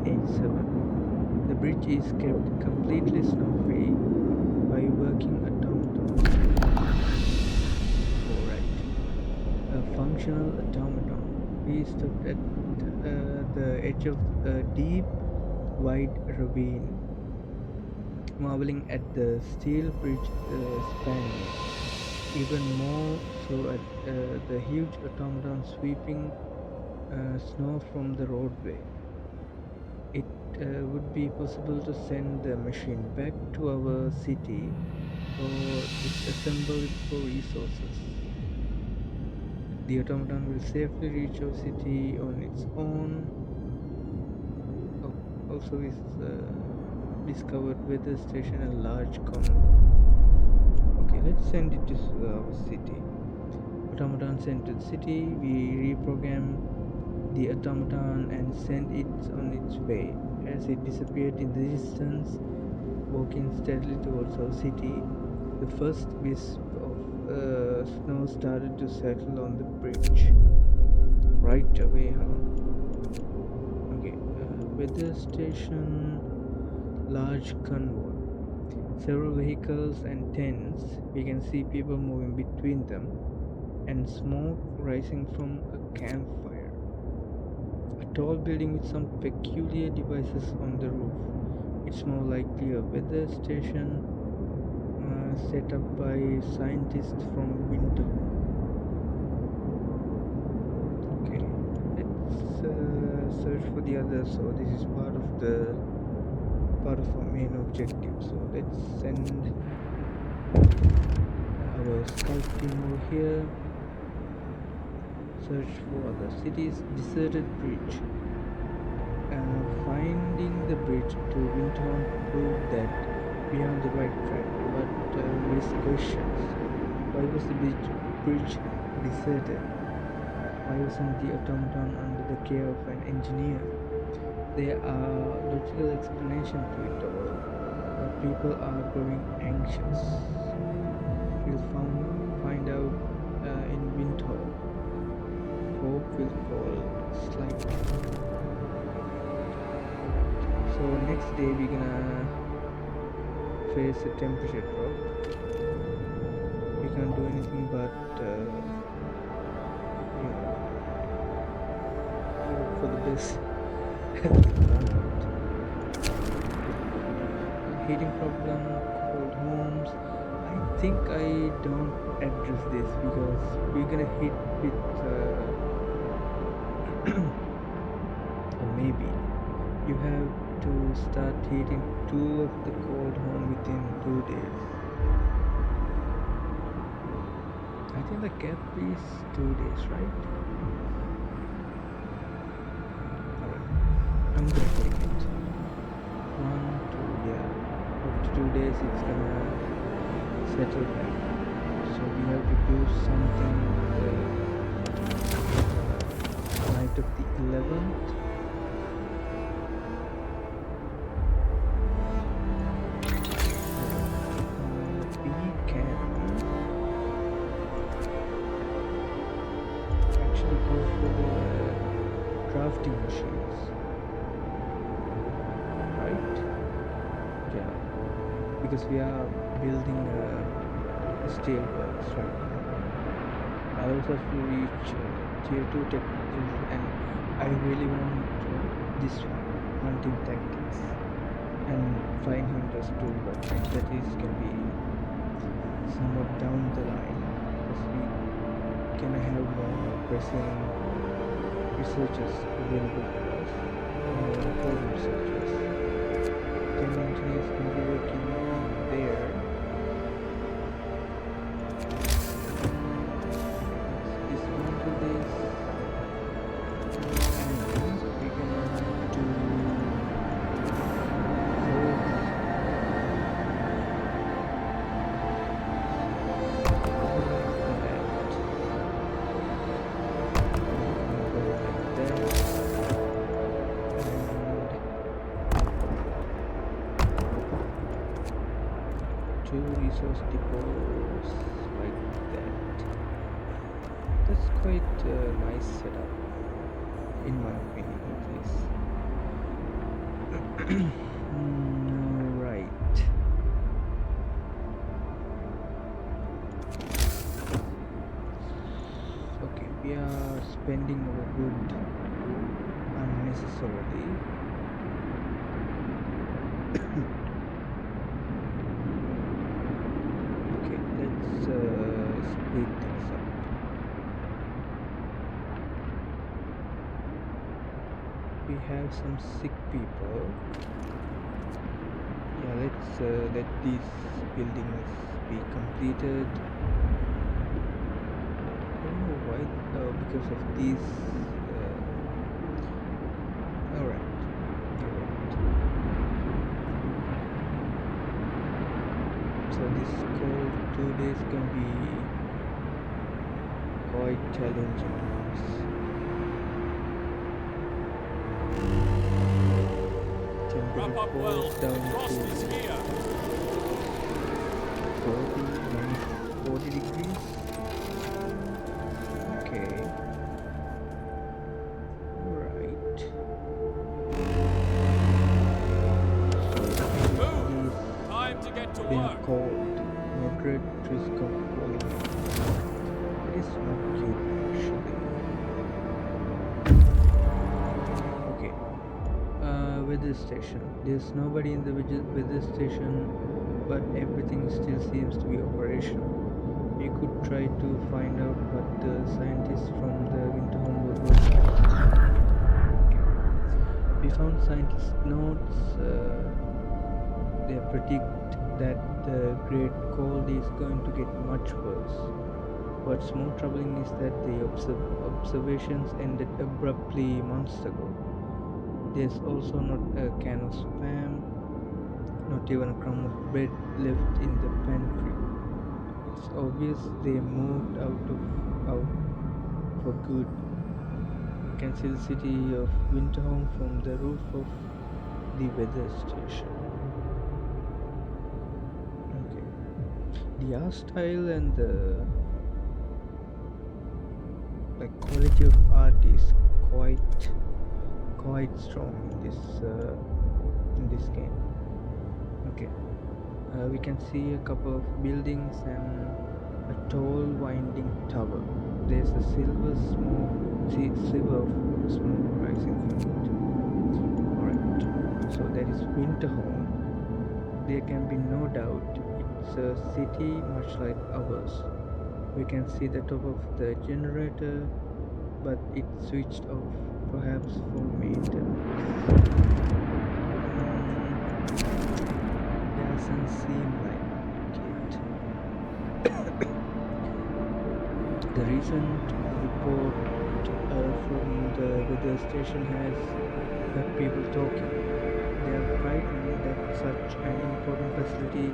1887. The bridge is kept completely snow-free by working automatons. Alright. A functional automaton. We stopped at the edge of a deep, wide ravine, marveling at the steel bridge spanning it. Even more so at the huge automaton sweeping snow from the roadway. It would be possible to send the machine back to our city or disassemble it for resources. The automaton will safely reach our city on its own. Also, is discovered weather station a large con. Okay, let's send it to our city. Automaton sent to the city. We reprogram the automaton and send it on its way. As it disappeared in the distance, walking steadily towards our city, the first wisp of snow started to settle on the bridge. Right away, huh? Okay, weather station, large convoy. Several vehicles and tents. We can see people moving between them, and smoke rising from a campfire. A tall building with some peculiar devices on the roof. It's more likely a weather station set up by scientists from Winter. Okay, let's search for the others. So this is part of our main objective. So let's send our scout team over here. Search for other cities. Deserted bridge. Finding the bridge to Wintown proved that we are on the right track, but raise questions. Why was the bridge deserted? Why wasn't the automaton under the care of an engineer? There are logical explanations to it all, but people are growing anxious. We'll find out in Winter. Hope will fall slightly. So next day we're gonna face a temperature drop. We can't do anything but hope for the best. Heating problem, cold homes. I think I don't address this because we're gonna hit with or maybe you have to start heating 2 of the cold home within 2 days. I think the gap is 2 days, right? Alright, I'm gonna take it. 1, 2, yeah. After 2 days it's gonna settle back. So we have to do something the night of the 11th. Crafting machines, right? Yeah, because we are building steel works right now. Allows us to reach tier 2 technologies, and I really want this one, hunting tactics and flying hunters too, but that is can be somewhat down the line because we can have more pressing researchers available for us, home researchers. 10 engineers can be working there. Dismantle this, and we're gonna do resource depots like that. That's quite a nice setup, in my opinion at least. Alright. Okay, we are spending our wood unnecessarily. Split things up. We have some sick people. Yeah, let's let these buildings be completed. I don't know why. Because of these. Alright. So this cold 2 days can be quite challenging. Wrap up well. Down Frost to is here. 40 degrees. Okay. Right. Move. Time to get to They are work. cold. Moderate risk of falling. It is not cute actually. weather station. There's nobody in the weather station, but everything still seems to be operational. We could try to find out what the scientists from the winter home were working on. Okay. We found scientist notes. They predict that the great cold is going to get much worse. What's more troubling is that the observations ended abruptly months ago. There's also not a can of spam, not even a crumb of bread left in the pantry. It's obvious they moved out for good. You can see the city of Winterholm from the roof of the weather station. Okay. The art style and the quality of art is quite strong in this game. Okay. We can see a couple of buildings and a tall winding tower. There's a sliver of smoke rising from it. Alright, so that is Winterholm. There can be no doubt it's a city much like ours. We can see the top of the generator, but it's switched off, perhaps for maintenance. Doesn't seem like it. The recent report from the weather station has got people talking. They are frightened that such an important facility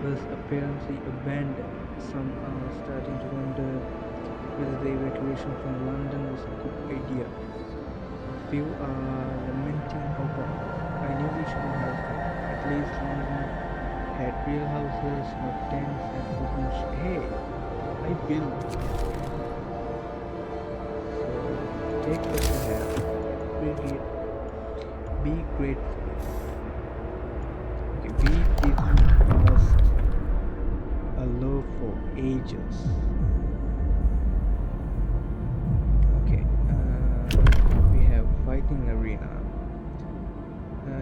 was apparently abandoned. Some are starting to wonder whether the evacuation from London was a good idea. A few are lamenting how come. I knew we shouldn't have come. At least London had real houses, not tents and open hey, I built. So take what you have. Be grateful. Okay, we didn't ask a law for ages. Okay, we have fighting arena.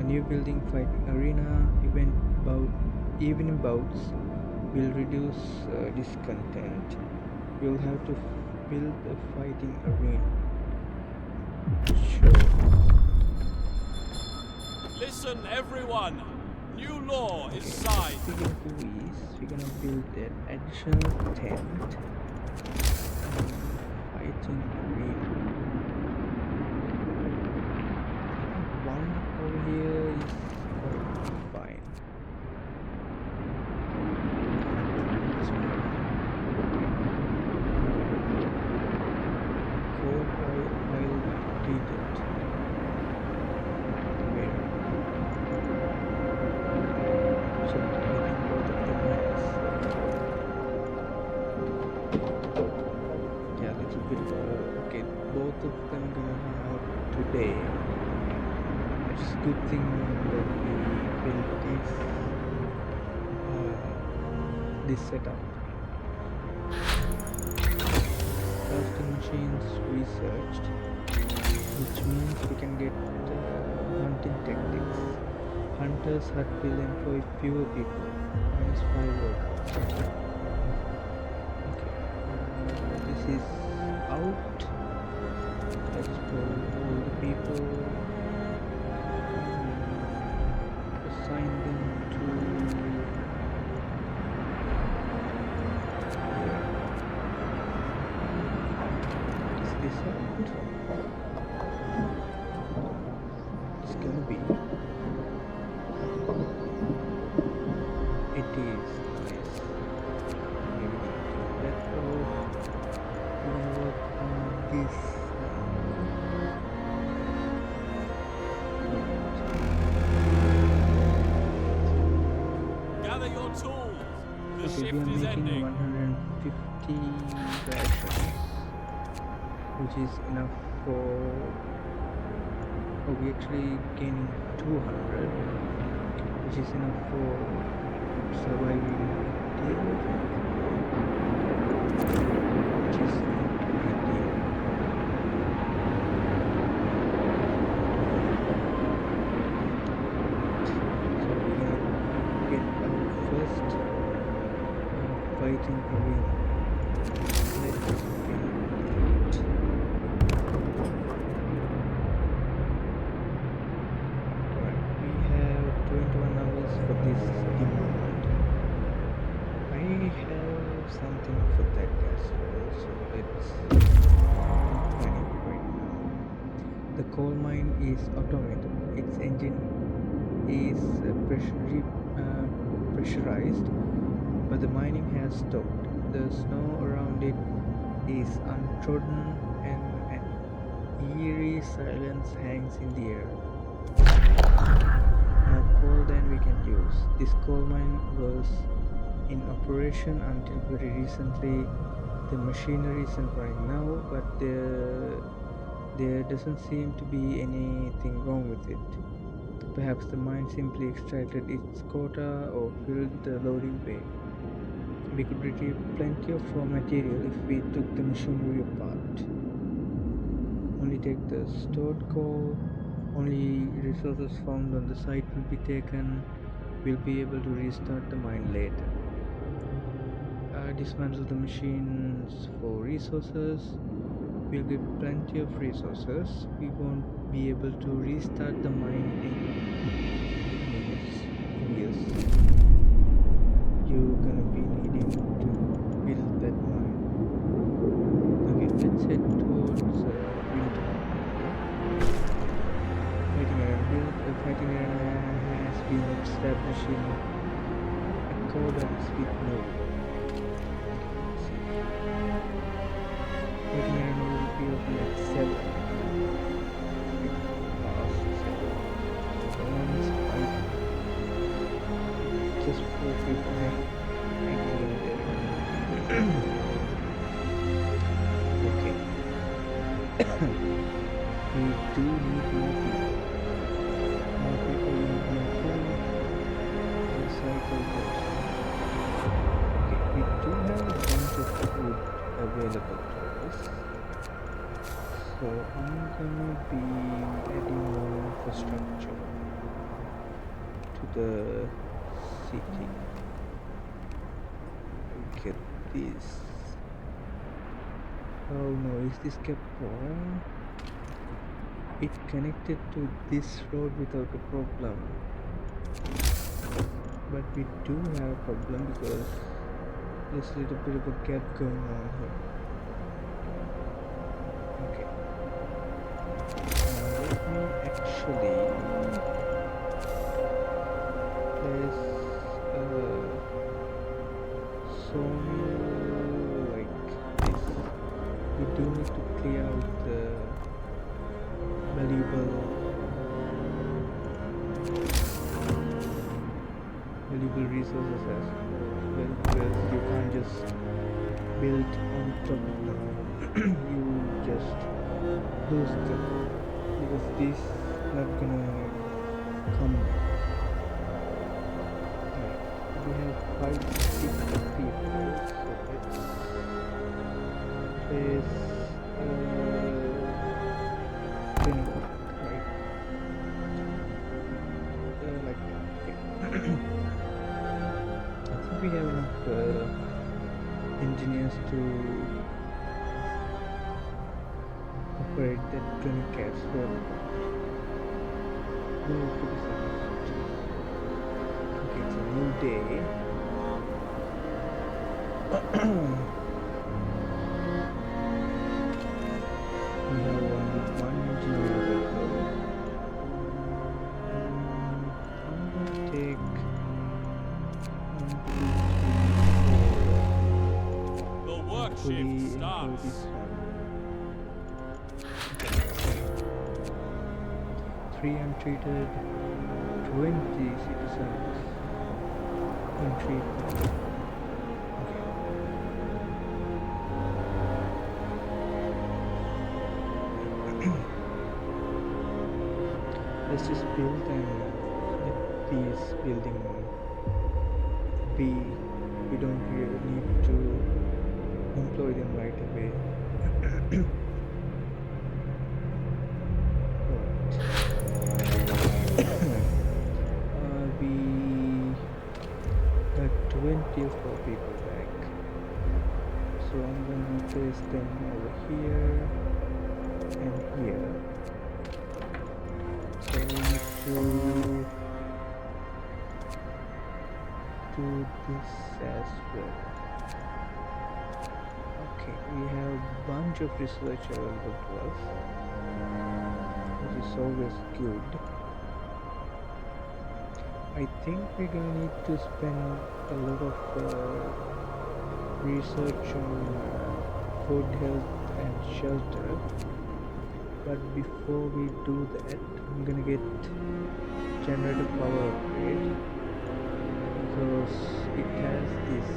New building fighting arena. Evening bouts will reduce discontent. You'll have to build a fighting arena. Sure. Listen, everyone. New law is signed. Speaking of police, we're gonna build an additional tent. Fighting arena. One over here is quite fine. Coal oil treated. Where? So I think both of them has. Yeah, little bit. Okay, both of them gonna run out today. It's a good thing that we built this setup. Crafting machines researched, which means we can get hunting tactics. Hunter's hut will employ fewer people, minus 5 workers. Okay, this is out. Let's pull all the people, assign them to this out. It's gonna be. It is nice. Maybe that off. We're gonna work on this. Gather your tools. The Okay, shift we are is making ending. 150 rations, which is enough for. Oh, we're actually gaining 200, which is enough for surviving a day, I think. Which is not ideal. something for that as well, so let's find it right now. The coal mine is automated. Its engine is pressurized, but the mining has stopped. The snow around it is untrodden, and an eerie silence hangs in the air. More coal than we can use. This coal mine was in operation until very recently. The machinery isn't running now, but there doesn't seem to be anything wrong with it. Perhaps the mine simply extracted its quota or filled the loading bay. We could retrieve plenty of raw material if we took the machinery apart. Only take the stored coal. Only resources found on the site will be taken. We'll be able to restart the mine later. Dismantle the machines for resources. We'll get plenty of resources. We won't be able to restart the mine in years. You're gonna be needing to build that mine. Okay, let's head towards winter. Fighting arena has been established in accordance with law. Fighting arena will be open at 7. No one is fighting. Just 4 people hanging there. Okay. We do need more people. More people need more food. Recycle goods. Okay, we do have a bunch of food available to us. So I'm gonna be adding more infrastructure to the city. Look at this. Oh no, is this kept wrong? It connected to this road without a problem. But we do have a problem because there's a little bit of a gap going on here. Okay. Now let me actually... There's a sawmill like this. We do need to clear out the valuable resources as well, because you can't just build on top of them. You just lose them because this not gonna come. We have 5 people, so let's place right, like that. Okay. I think we have enough engineers to operate that clinic as well. Okay, it's a new day. We have one engineer available. I'm gonna take 1, 2, 3, 4. The work shift starts. This one. 3 untreated, 20 citizens in treatment. Let's just build and let these building be. We don't really need to employ them right away. We got 20 of our people back, so I'm going to place them over here and here. So we need to do this as well. Okay, we have a bunch of research available to us, which is always good. I think we're gonna need to spend a lot of research on food, health, and shelter. But before we do that, I'm gonna get generator power upgrade because it has this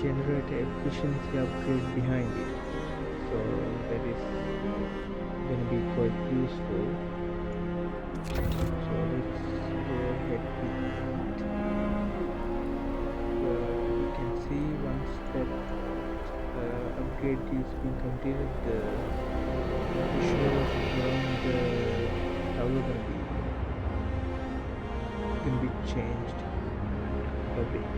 generator efficiency upgrade behind it, so that is gonna be quite useful. So let's go ahead with it. You can see once that upgrade is being completed, the visuals around the tower gonna be changed a bit.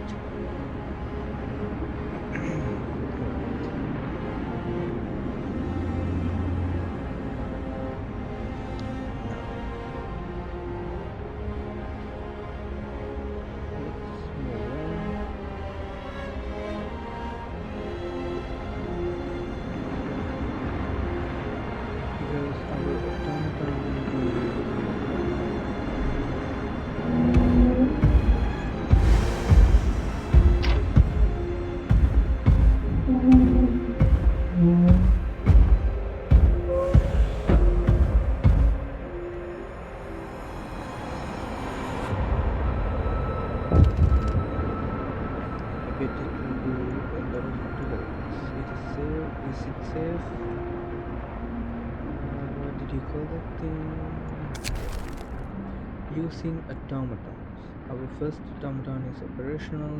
Using automatons. Our first automaton is operational.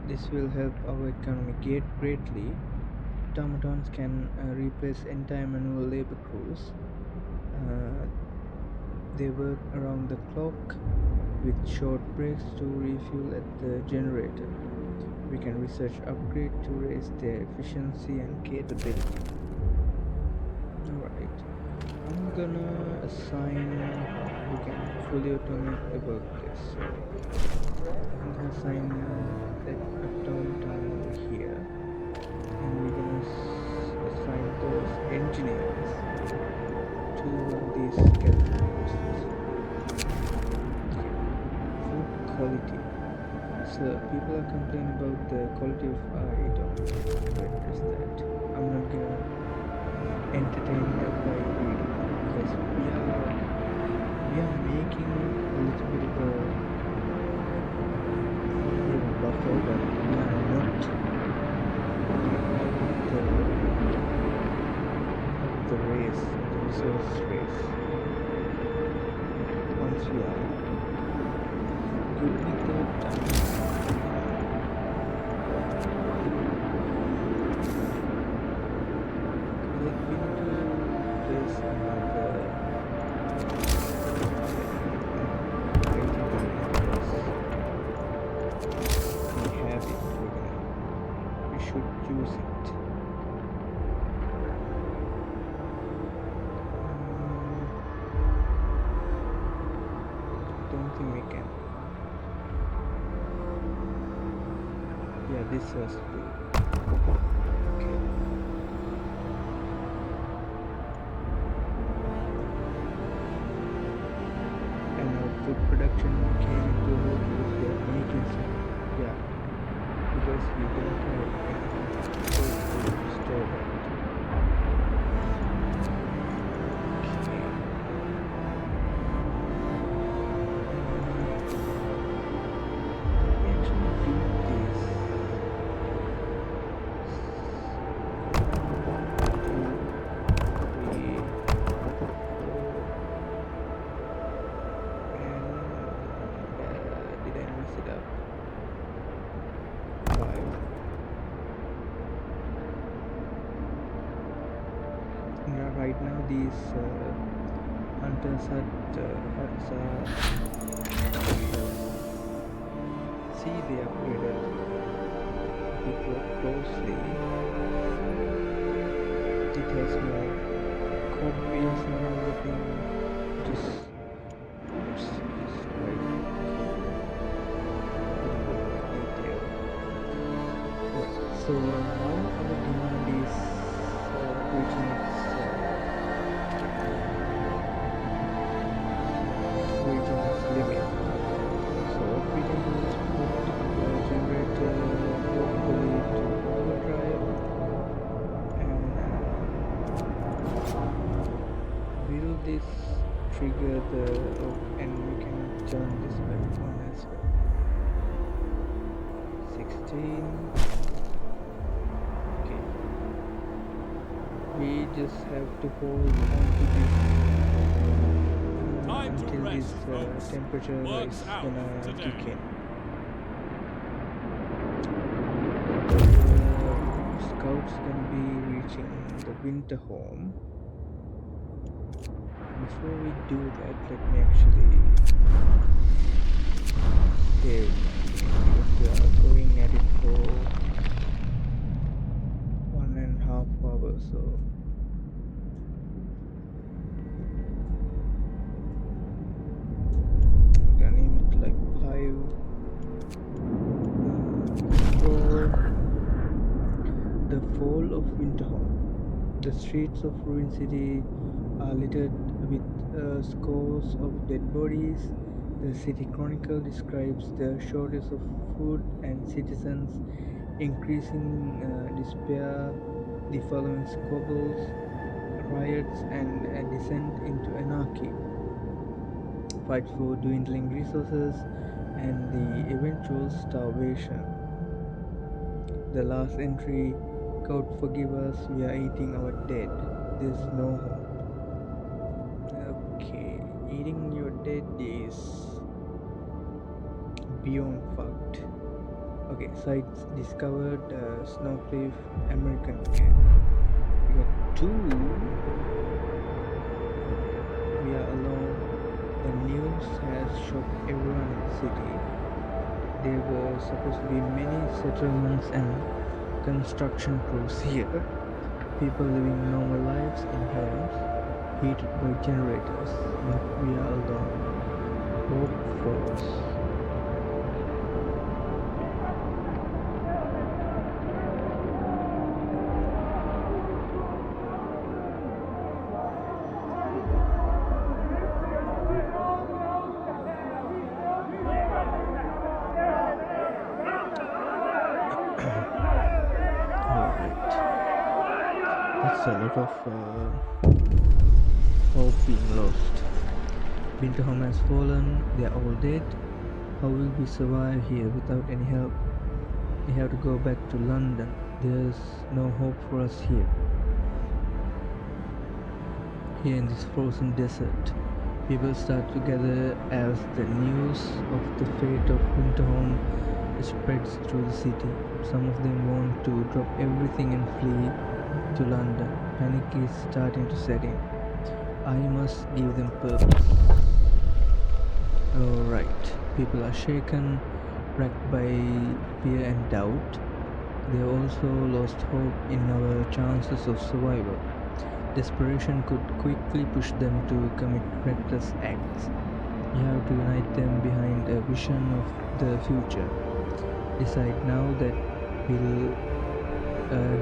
This will help our economy greatly. Automatons can replace entire manual labor crews. They work around the clock with short breaks to refuel at the generator. We can research upgrade to raise their efficiency and capability. Alright, I'm gonna assign, we can fully automate the workplace, so I'm gonna assign that automaton over here, and we're gonna assign those engineers to these scaffolds. Food quality. So people are complaining about the quality of I don't address that. I'm not gonna entertain that by reading, because we are making a little bit of a buffer, but we are not the race, the resource race. Once we are good with that, we need to place another we have it, we should use it. Don't think we can. Yeah, this was good. Okay. And our food production came into work because we are making some. Yeah, because we don't have anything to store that. Right now these hunters huts are see they upgraded. If you look closely, it has more cobwebs and everything, which is quite detailed. Right. So now our demand this trigger the and we can turn this back on as well. 16. Okay, we just have to hold on to this Time to until rest, this folks. temperature Work's is out gonna today. kick in. Scouts gonna be reaching the winter home. Before we do that, let me actually save because we are going at it for 1.5 hours, so I'm gonna name it like 5. Explore the fall of Winterhome. The streets of Ruin City are littered with scores of dead bodies. The City Chronicle describes the shortage of food and citizens' increasing despair, the following squabbles, riots, and a descent into anarchy, fight for dwindling resources, and the eventual starvation. The last entry, God forgive us, we are eating our dead. There's no hope. Okay, eating your dead is beyond fucked. Okay, sites discovered, Snowcliff, American camp. We got 2. We are alone. The news has shocked everyone in the city. There were supposed to be many settlements and construction crews here. People living normal lives in homes, heated by generators, but we are alone. Hope froze. Alright. That's a lot of hope being lost. Winterhome has fallen, they are all dead. How will we survive here without any help? We have to go back to London. There's no hope for us here. Here in this frozen desert, people start to gather as the news of the fate of Winterhome spreads through the city. Some of them want to drop everything and flee to London. Panic is starting to set in. I must give them purpose. Alright, people are shaken, racked by fear and doubt. They have also lost hope in our chances of survival. Desperation could quickly push them to commit reckless acts. You have to unite them behind a vision of the future. Decide now that will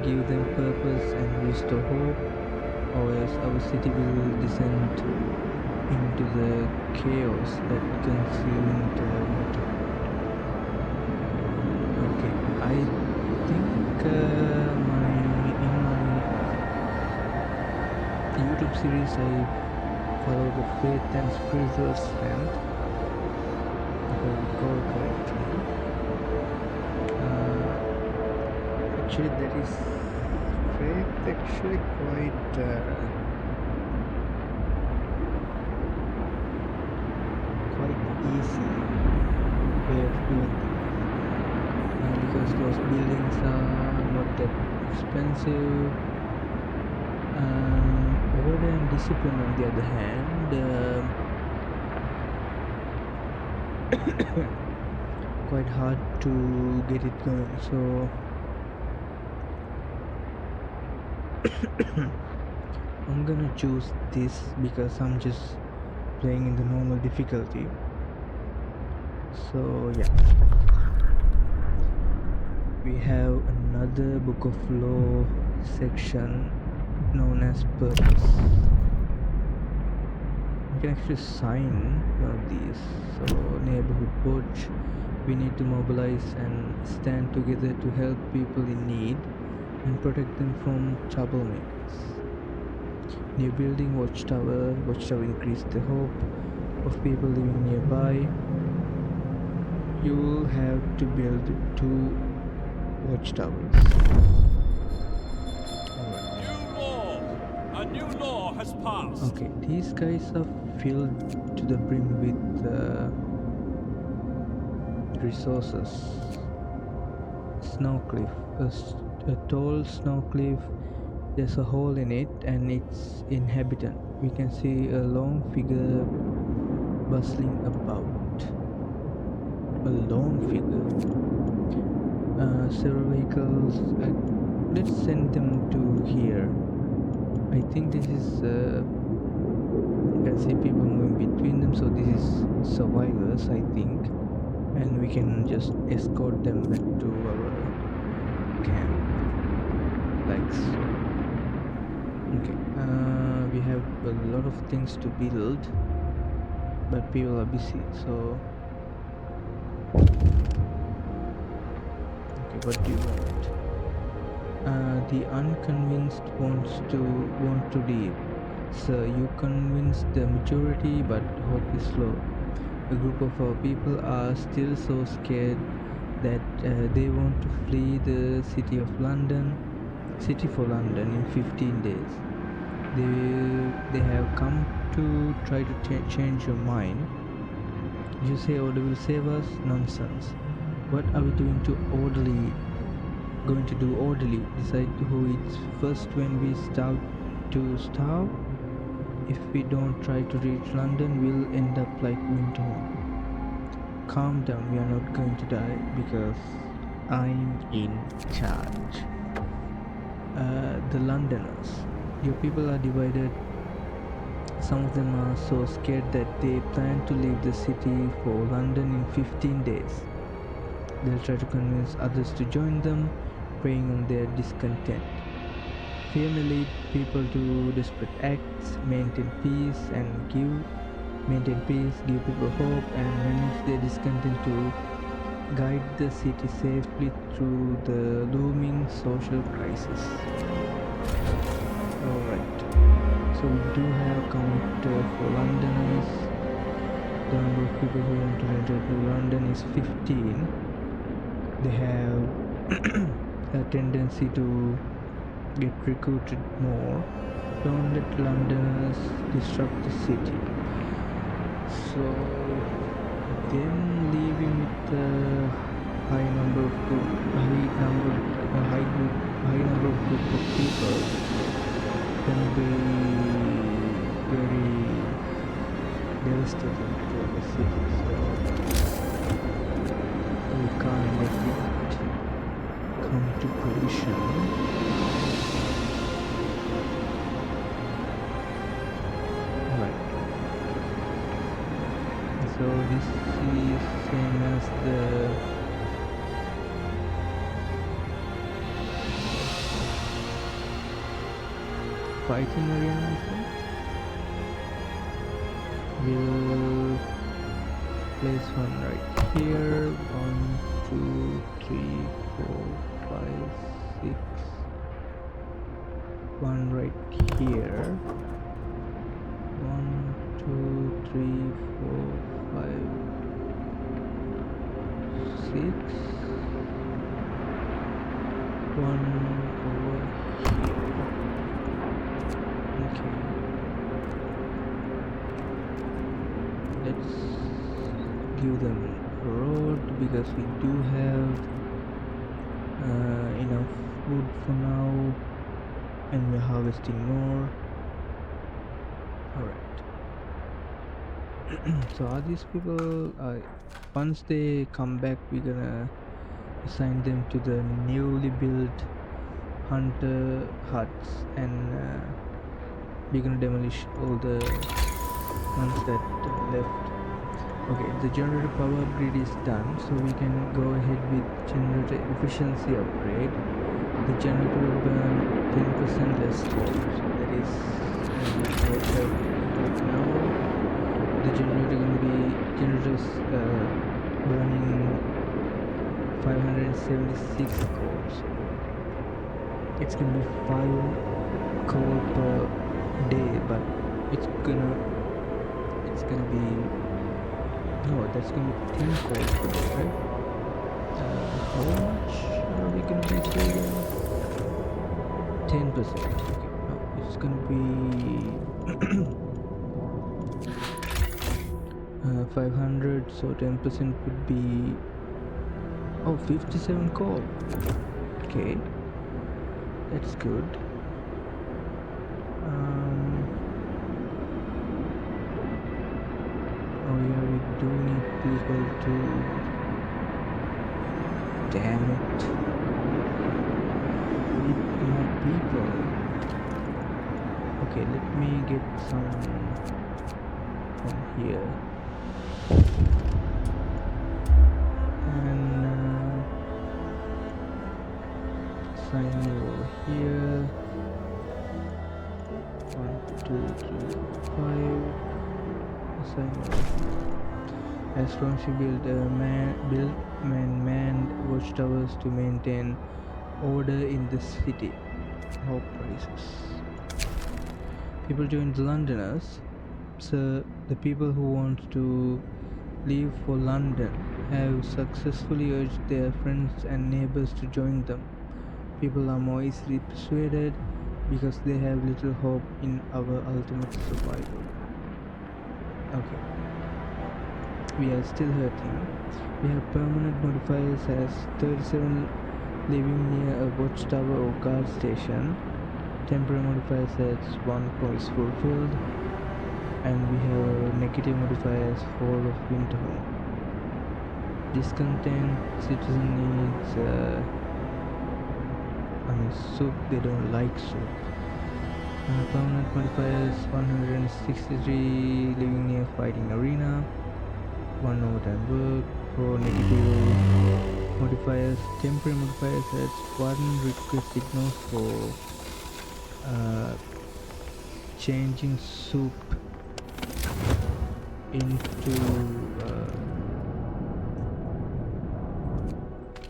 give them purpose and restore hope, or else our city will descend into the chaos that consumed Motorhead. Okay, I think in my YouTube series I follow the Faith and Spiritual Strength, if I recall correctly. Actually, that is Faith actually quite easy way of doing things, because those buildings are not that expensive. Order and discipline, on the other hand, quite hard to get it going. So I'm gonna choose this because I'm just playing in the normal difficulty. So yeah, we have another Book of Law section known as Purpose. We can actually sign one of these. So Neighborhood Watch, we need to mobilize and stand together to help people in need and protect them from troublemakers. New building watchtower. Watchtower increase the hope of people living nearby. You will have to build 2 watchtowers. New law! A new law has passed. Okay, these guys are filled to the brim with resources. Snow cliff. A tall snow cliff. There's a hole in it and its inhabitant. We can see a long figure bustling about. A lone figure. Several vehicles. Let's send them to here. I think this is. You can see people moving between them, so this is survivors, I think, and we can just escort them back to our camp, like so. Okay. We have a lot of things to build, but people are busy, so. Okay, what do you want? The unconvinced want to leave. Sir, you convince the majority, but hope is slow. A group of our people are still so scared that they want to flee the city for London in 15 days. They have come to try to change your mind. You say order will save us? Nonsense. What are we going to do orderly? Decide who eats first when we starve to starve? If we don't try to reach London, we'll end up like Winterhome. Calm down, we are not going to die because I'm in charge. The Londoners. Your people are divided. Some of them are so scared that they plan to leave the city for London in 15 days. They'll try to convince others to join them, preying on their discontent. Fear may lead people to desperate acts. Maintain peace, give people hope, and manage their discontent to guide the city safely through the looming social crisis. Alright, so we do have a counter for Londoners. The number of people who want to enter to London is 15. They have a tendency to get recruited more. Don't let Londoners disrupt the city. So them leaving with a high number of group of people can be very devastating to the city. So we can't let it come to fruition. So this is same as the fighting arena, I think. We'll place one right here. 1, 2, 3, 4, 5, 6. One right here. 1, 2, 3, 4, 5, 6. One over here. Okay. Let's give them a road because we do have enough food for now, and we're harvesting more. Alright. So are these people, once they come back, we're gonna assign them to the newly built hunter huts, and we're gonna demolish all the ones that left. Okay, the generator power upgrade is done, so we can go ahead with generator efficiency upgrade. The generator will burn 10% less coal, so that is right now. The generators burning 576 coal, so it's gonna be 5 coal per day, but it's gonna be, no, that's gonna be 10 calls per day, right? How much are we gonna be saving? 10%. Okay, no, it's gonna be 500, so 10% would be 57 call. Okay, that's good. Oh yeah, we do need people to, damn it, we need more people. Okay, let me get some from here and sign you over here. 1, 2, 3, 5. Assign you. As long as you build manned watchtowers to maintain order in the city. Hope prices. People join the Londoners. So the people who want to leave for London have successfully urged their friends and neighbors to join them. People are more easily persuaded because they have little hope in our ultimate survival. Okay. We are still hurting. We have permanent notifiers as 37 living near a watchtower or guard station. Temporary modifiers as 1 promise fulfilled. And we have negative modifiers for all of Winterhome. Discontent, citizen needs, soup, they don't like soup. Permanent modifiers 163 living near fighting arena. 1 overtime work. For negative modifiers, temporary modifiers has 1 request signal for changing soup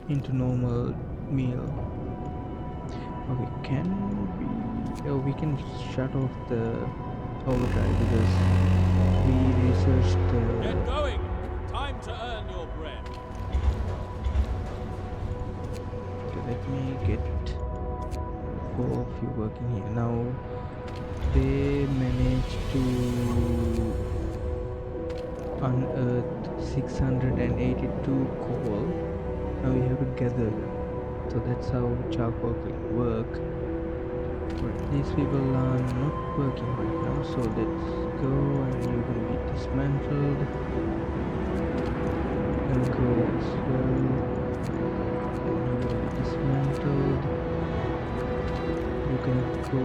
into normal meal. Okay, can we can shut off the overdrive because we researched Get going! Time to earn your bread. Okay, let me get 4 of you working here. Now they managed to unearth 682 coal. Now we have to gather them. So that's how charcoal can work. But these people are not working right now, so let's go and you're gonna be dismantled. Gonna go as well. And you're gonna be dismantled. You're gonna go.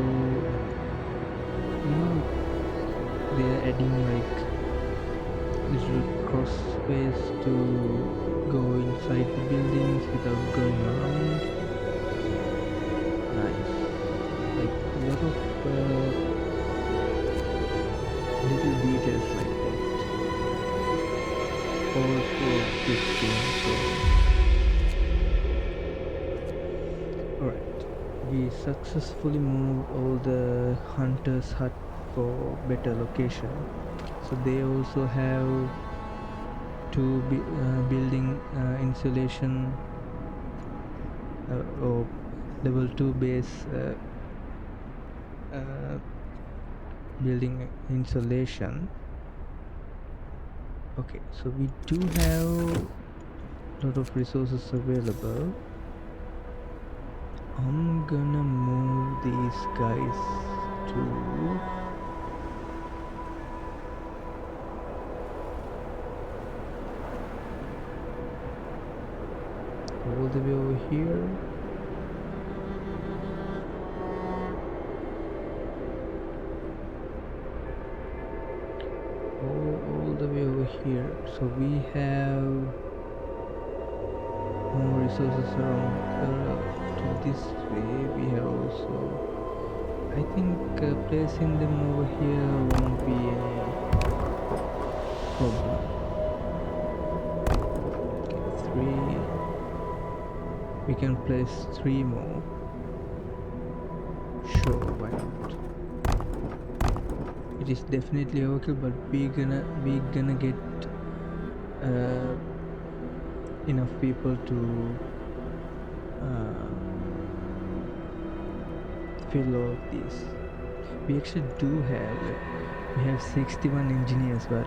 They're adding like little crossways to go inside the buildings without going around. Nice. Like a lot of little details like that. All for this game. Alright. We successfully moved all the hunters' hut for better location. So they also have to be building insulation or level 2 base building insulation. Okay, so we do have a lot of resources available. I'm gonna move these guys to all the way over here. All the way over here. So we have more resources around to this way. We have also, I think placing them over here won't be any problem. Okay, 3. We can place 3 more. Sure, why not? It is definitely overkill, but we gonna get enough people to fill all of these. We actually do have we have 61 engineers, but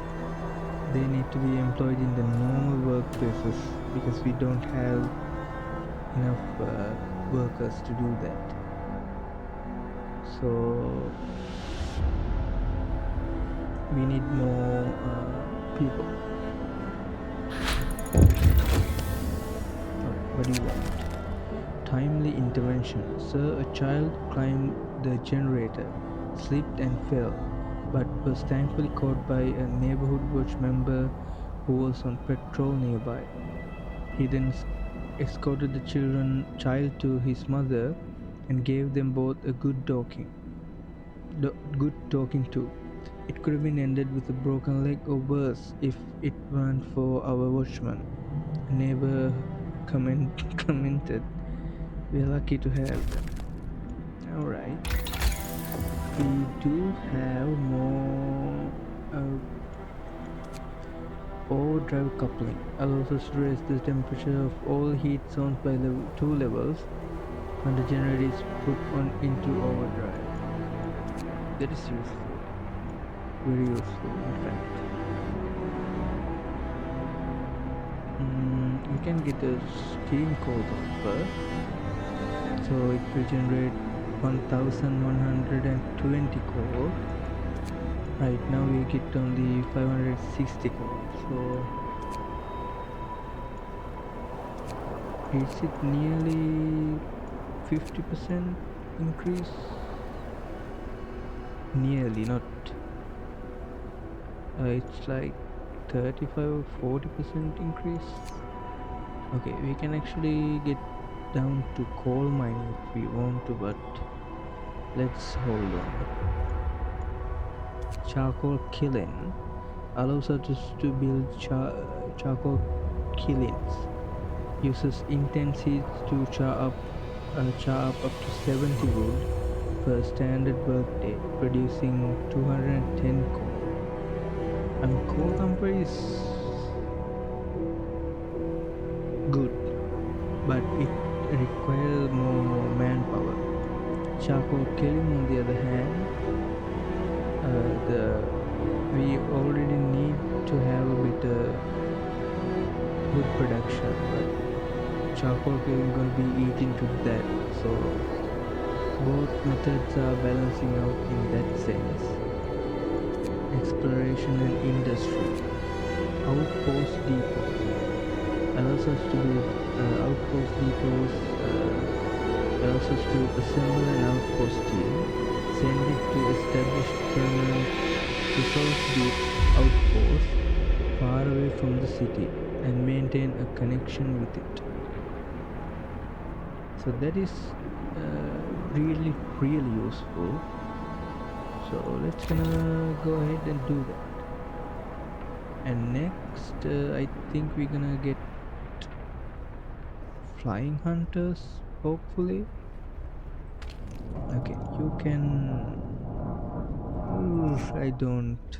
they need to be employed in the normal workplaces because we don't have enough workers to do that. So we need more people. What do you want? Timely intervention. Sir, a child climbed the generator, slipped and fell, but was thankfully caught by a neighborhood watch member who was on patrol nearby. He then escorted the child to his mother and gave them both a good talking to. It could have been ended with a broken leg or worse if it weren't for our watchman. A neighbor commented, "We're lucky to have them." Alright. We do have more overdrive coupling. Allows us to raise the temperature of all heat zones by 2 levels when the generator is put into overdrive. That is useful. Very useful, in fact. We can get a steam core bumper, so it will generate 1120 core. Right now we get only 560 core, so is it nearly 50% increase? Nearly, not it's like 35 or 40% increase. Okay, we can actually get down to coal mining if we want to, but let's hold on. Charcoal kiln allows us to build charcoal kilns. Uses intense heat to char up to 70 wood per standard workday, producing 210 coal. Coal thumper is good, but it requires more manpower. Charcoal killing, on the other hand, we already need to have a better wood production, but charcoal killing gonna be eating to that, so both methods are balancing out in that sense. Exploration and industry. Outpost depot allows us to build outpost depots. Allows us to assemble an outpost team, send it to establish permanent resource outpost far away from the city, and maintain a connection with it. So that is really useful. So let's gonna go ahead and do that. And next, I think we're gonna get flying hunters, hopefully. Okay, you can. Oof, I don't.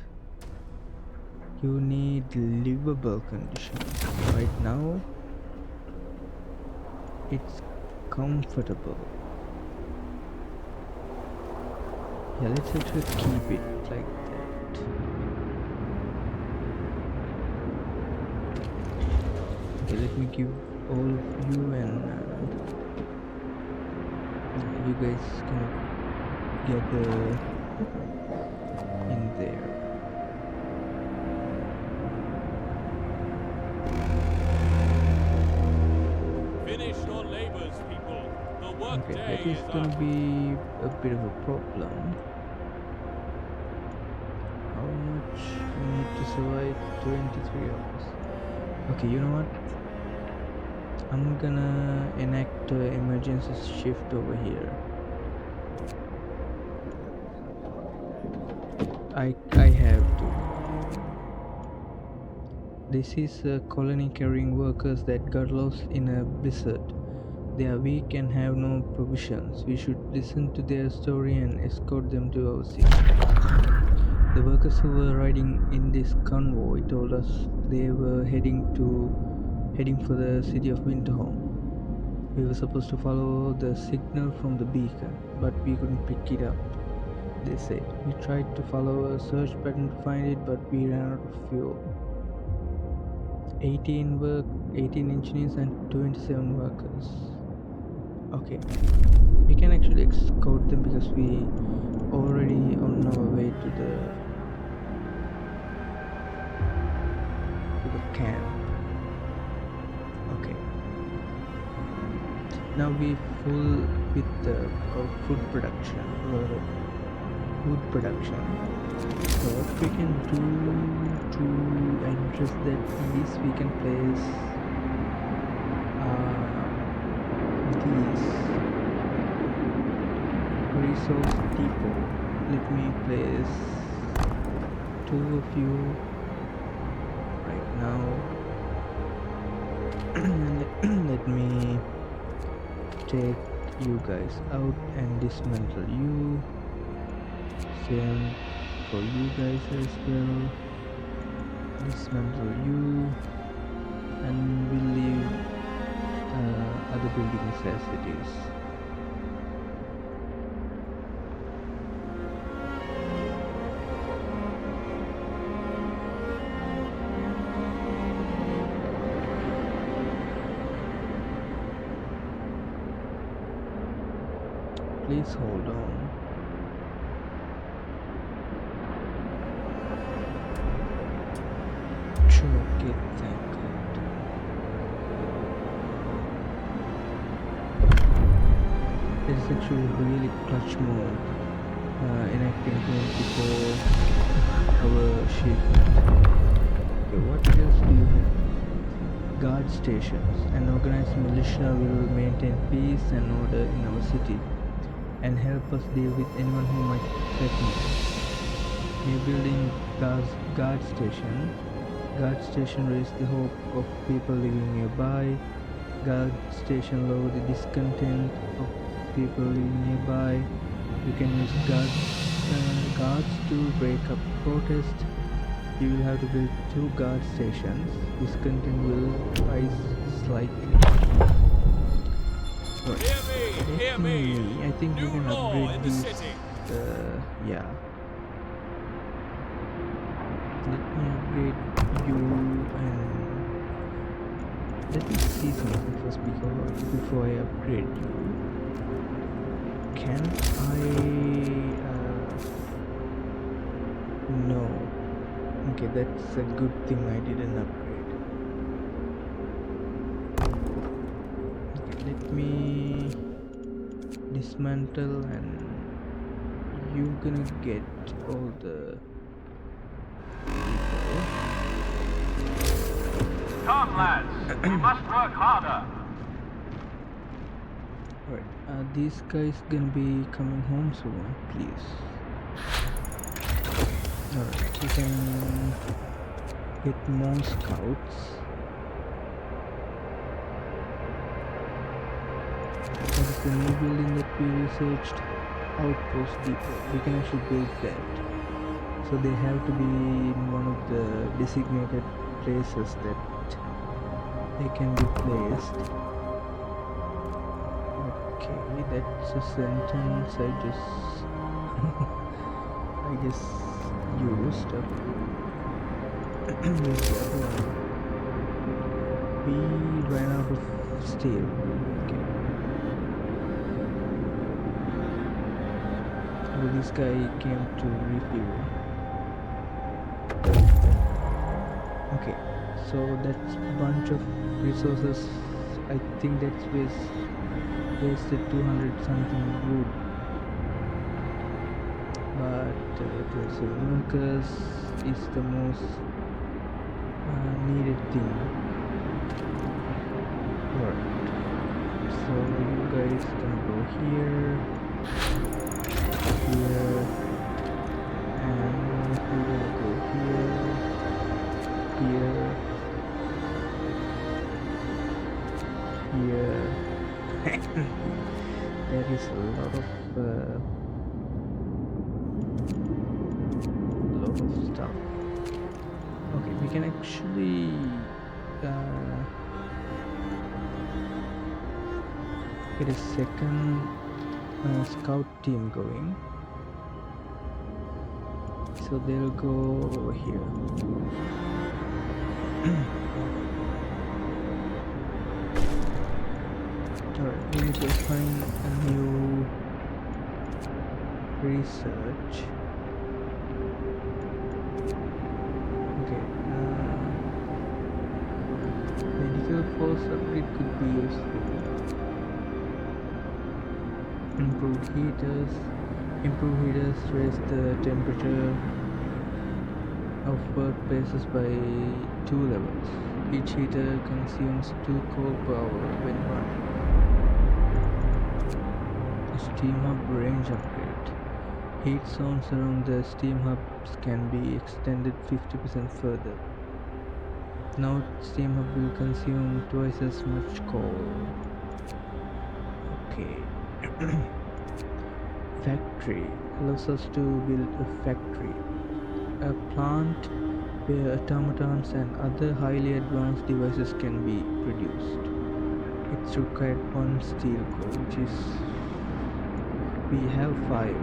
You need livable conditions. Right now, it's comfortable. Yeah, let's actually keep it like that. Okay, let me give all of you, and you guys can gather in there. Finish your labors, people. The work Okay, day that is gonna up. be a bit of a problem. How much we need to survive 23 hours? Okay, you know what? I'm gonna enact emergency shift over here. I have to. This is a colony carrying workers that got lost in a blizzard. They are weak and have no provisions. We should listen to their story and escort them to our city. The workers who were riding in this convoy told us they were heading for the city of Winterholm. We were supposed to follow the signal from the beacon, but we couldn't pick it up, they said. We tried to follow a search pattern to find it, but we ran out of fuel. 18 engineers and 27 workers. Okay. We can actually escort them because we already on our way to the camp. Okay. Now we full with our food production. So what we can do to address that is we can place these resource depot. Let me place 2 of you right now. Let me take you guys out and dismantle you. Same for you guys as well. Dismantle you, and we'll leave other buildings as it is. Please hold on. Okay, thank God. It's actually really clutch mode enacting here before our shipment. Okay, what else do you have? Guard stations. An organized militia will maintain peace and order in our city and help us deal with anyone who might threaten us. New building guard station. Guard station raise the hope of people living nearby. Guard station lower the discontent of people living nearby. You can use guards to break up protest. You will have to build 2 guard stations. Discontent will rise slightly. Hear me! I think we can upgrade these. Yeah. Let me upgrade you and let me see something first before I upgrade you. Can I no. Okay, that's a good thing I didn't upgrade. Okay, let me dismantle and you're gonna get all the Come, lads. We must work harder. Alright, these guys gonna be coming home soon, please. Alright, you can get more scouts. That is the new building that we researched. Outpost depot. We can actually build that. So they have to be in one of the designated places that they can be placed. Okay, that's a sentence I just used up. We ran out of steel. Okay. Well, this guy came to refuel. Okay, so that's a bunch of resources. I think that's wasted 200 something wood. But the workers is the most needed thing. Alright, so you guys can go here, and we will go here, there is a lot of we can actually get a second scout team going, so they'll go over here. Alright, we need to find a new research. Okay, medical force upgrade could be useful. Improved heaters raise the temperature of workplaces by 2 levels. Each heater consumes 2 coal per hour when running. Steam hub range upgrade. Heat zones around the steam hubs can be extended 50% further. Now steam hub will consume twice as much coal. Okay. Factory allows us to build a factory, a plant where automatons and other highly advanced devices can be produced. It's required 1 steel core, which is we have 5.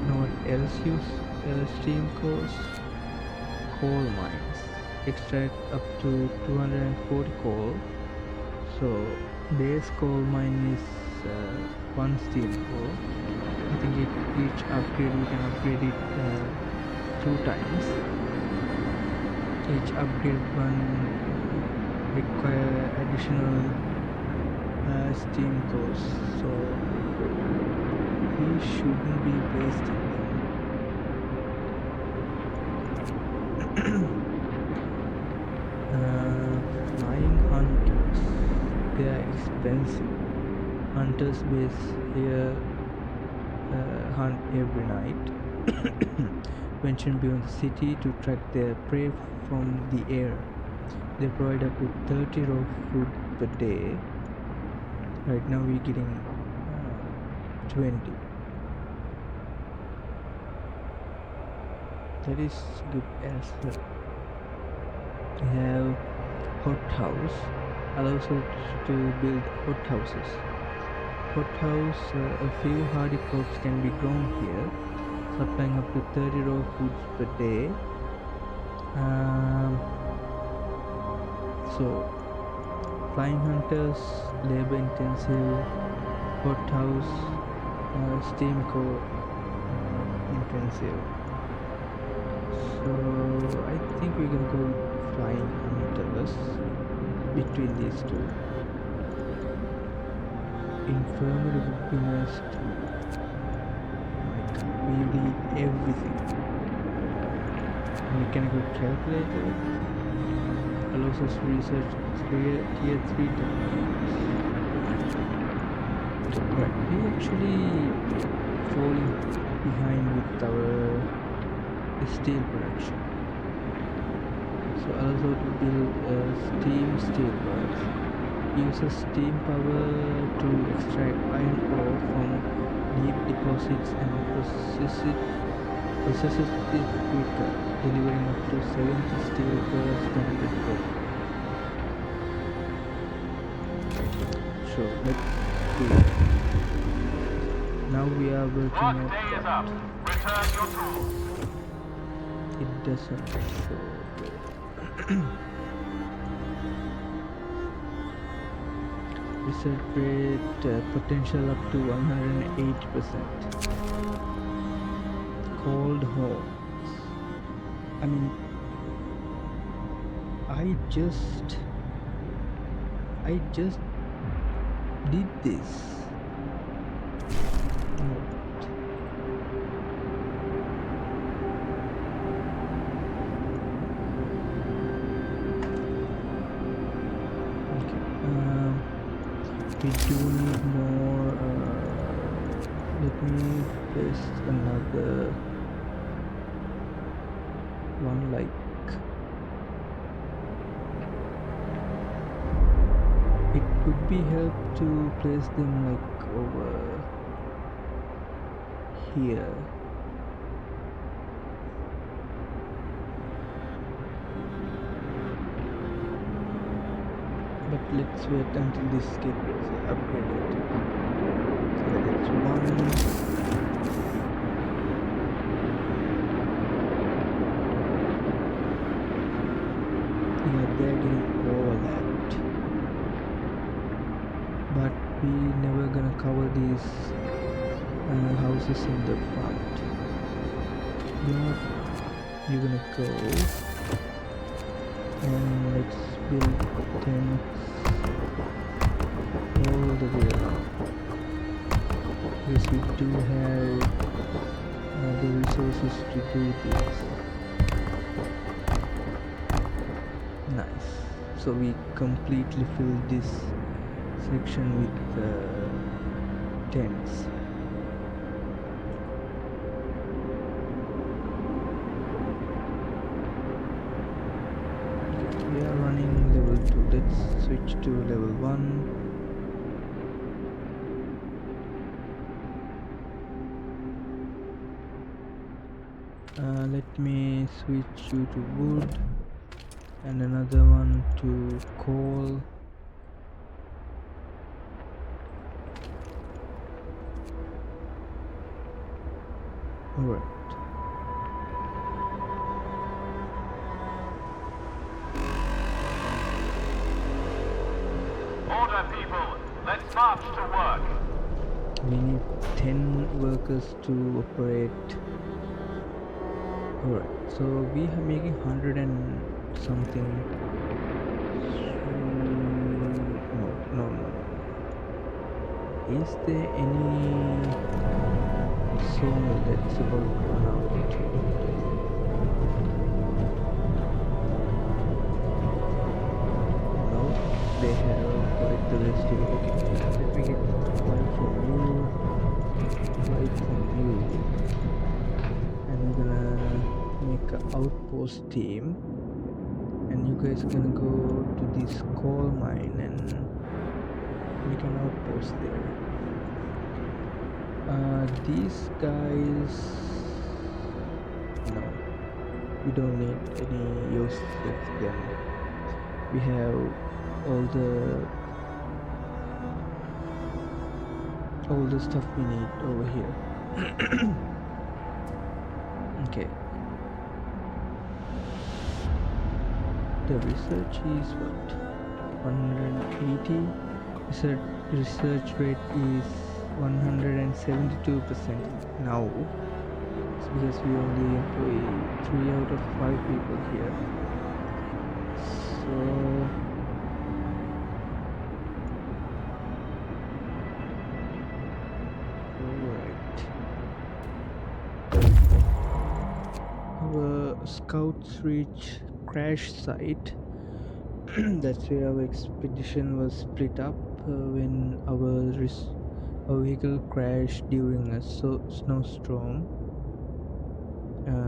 Now what else use steam cores? Coal mines extract up to 240 coal. So base coal mine is 1 steel core. I think each upgrade we can upgrade it 2 times. Each upgrade one require additional steam cores, so we shouldn't be wasting them. Flying hunters, they are expensive. Hunters base here hunt every night. Venturing beyond the city to track their prey from the air. They provide up to 30 raw food per day. Right now we're getting 20. That is good as well. We have hothouse, allows us to build hothouses. Hothouse, a few hardy crops can be grown here, supplying up to 30 raw foods per day. So flying hunters, labor intensive, hothouse, steam core intensive. So I think we can go with flying hunters between these two. Infirmary would be nice too. Like we need everything. Mechanical calculator allows us to research tier 3 technologies. But we actually falling behind with our steel production. So allows us to build steam steel works. Uses steam power to extract iron ore from deep deposits and processes it quicker, delivering up to 70 steel per standard core. So let's do it. Now we are working Work day is up. Return your tools. It doesn't show though. Research rate potential up to 108%. Cold homes. I mean, I just did this. We do need more. Let me place another one, like it would be help to place them like over here. let's wait until this gets upgraded. So that's one. Yeah, they're getting overlapped. But we never gonna cover these houses in the front. You know what? You're gonna go and let's build tents all the way around. Because we do have the resources to do this. Nice. So we completely filled this section with tents. We are running level 2. Let's switch to level 1. Let me switch you to wood and another one to coal. Alright. Order, people. Let's march to work. We need 10 workers to operate. Alright, so we are making 100 and something. No. Is there any sawmill that's about to run out? No, they have quite the rest of it. Okay, let me get 5 from you, 5 from you. And we're gonna make an outpost team, and you guys gonna go to this coal mine and make an outpost there. These guys, no, we don't need any use of them. We have all the stuff we need over here. Okay. The research is what? 180. Research rate is 172% now. It's because we only employ 3 out of 5 people here. So scouts reach crash site. That's where our expedition was split up when our vehicle crashed during a snowstorm.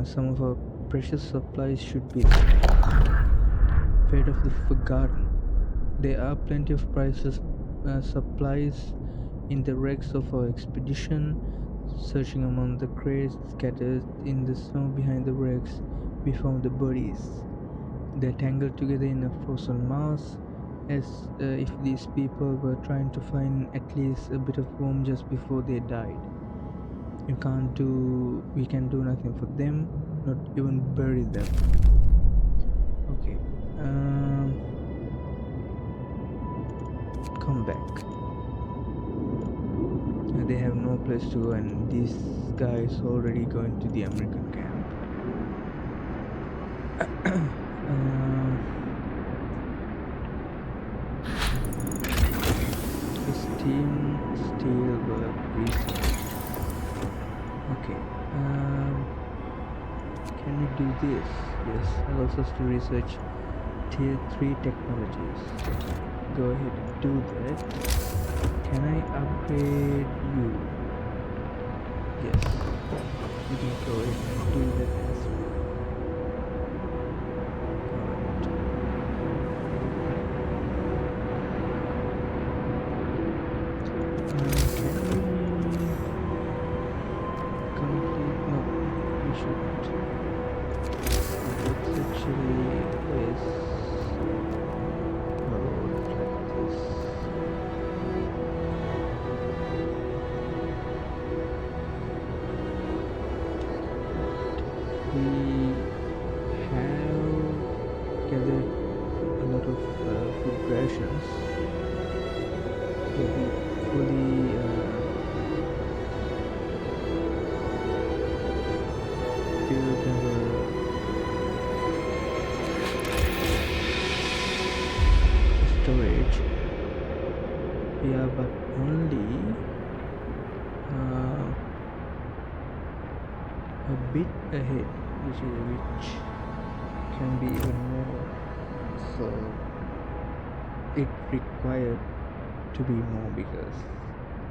Some of our precious supplies should be fate of the forgotten. There are plenty of priceless supplies in the wrecks of our expedition. Searching among the crates scattered in the snow behind the wrecks, we found the bodies. They're tangled together in a frozen mass, as if these people were trying to find at least a bit of warmth just before they died. We can do nothing for them, not even bury them. Okay. Come back. They have no place to go, and this guy is already going to the American camp. Steel work research. Okay. Can we do this? Yes, allows us to research tier 3 technologies. Go ahead and do that. Can I upgrade you? Yes. You can go ahead and do that as well. Can we complete? No, we shouldn't. Let's actually place a road like gathered a lot of food rations. We fully filled our storage. Yeah, but only a bit ahead, which can be even more. So it required to be more because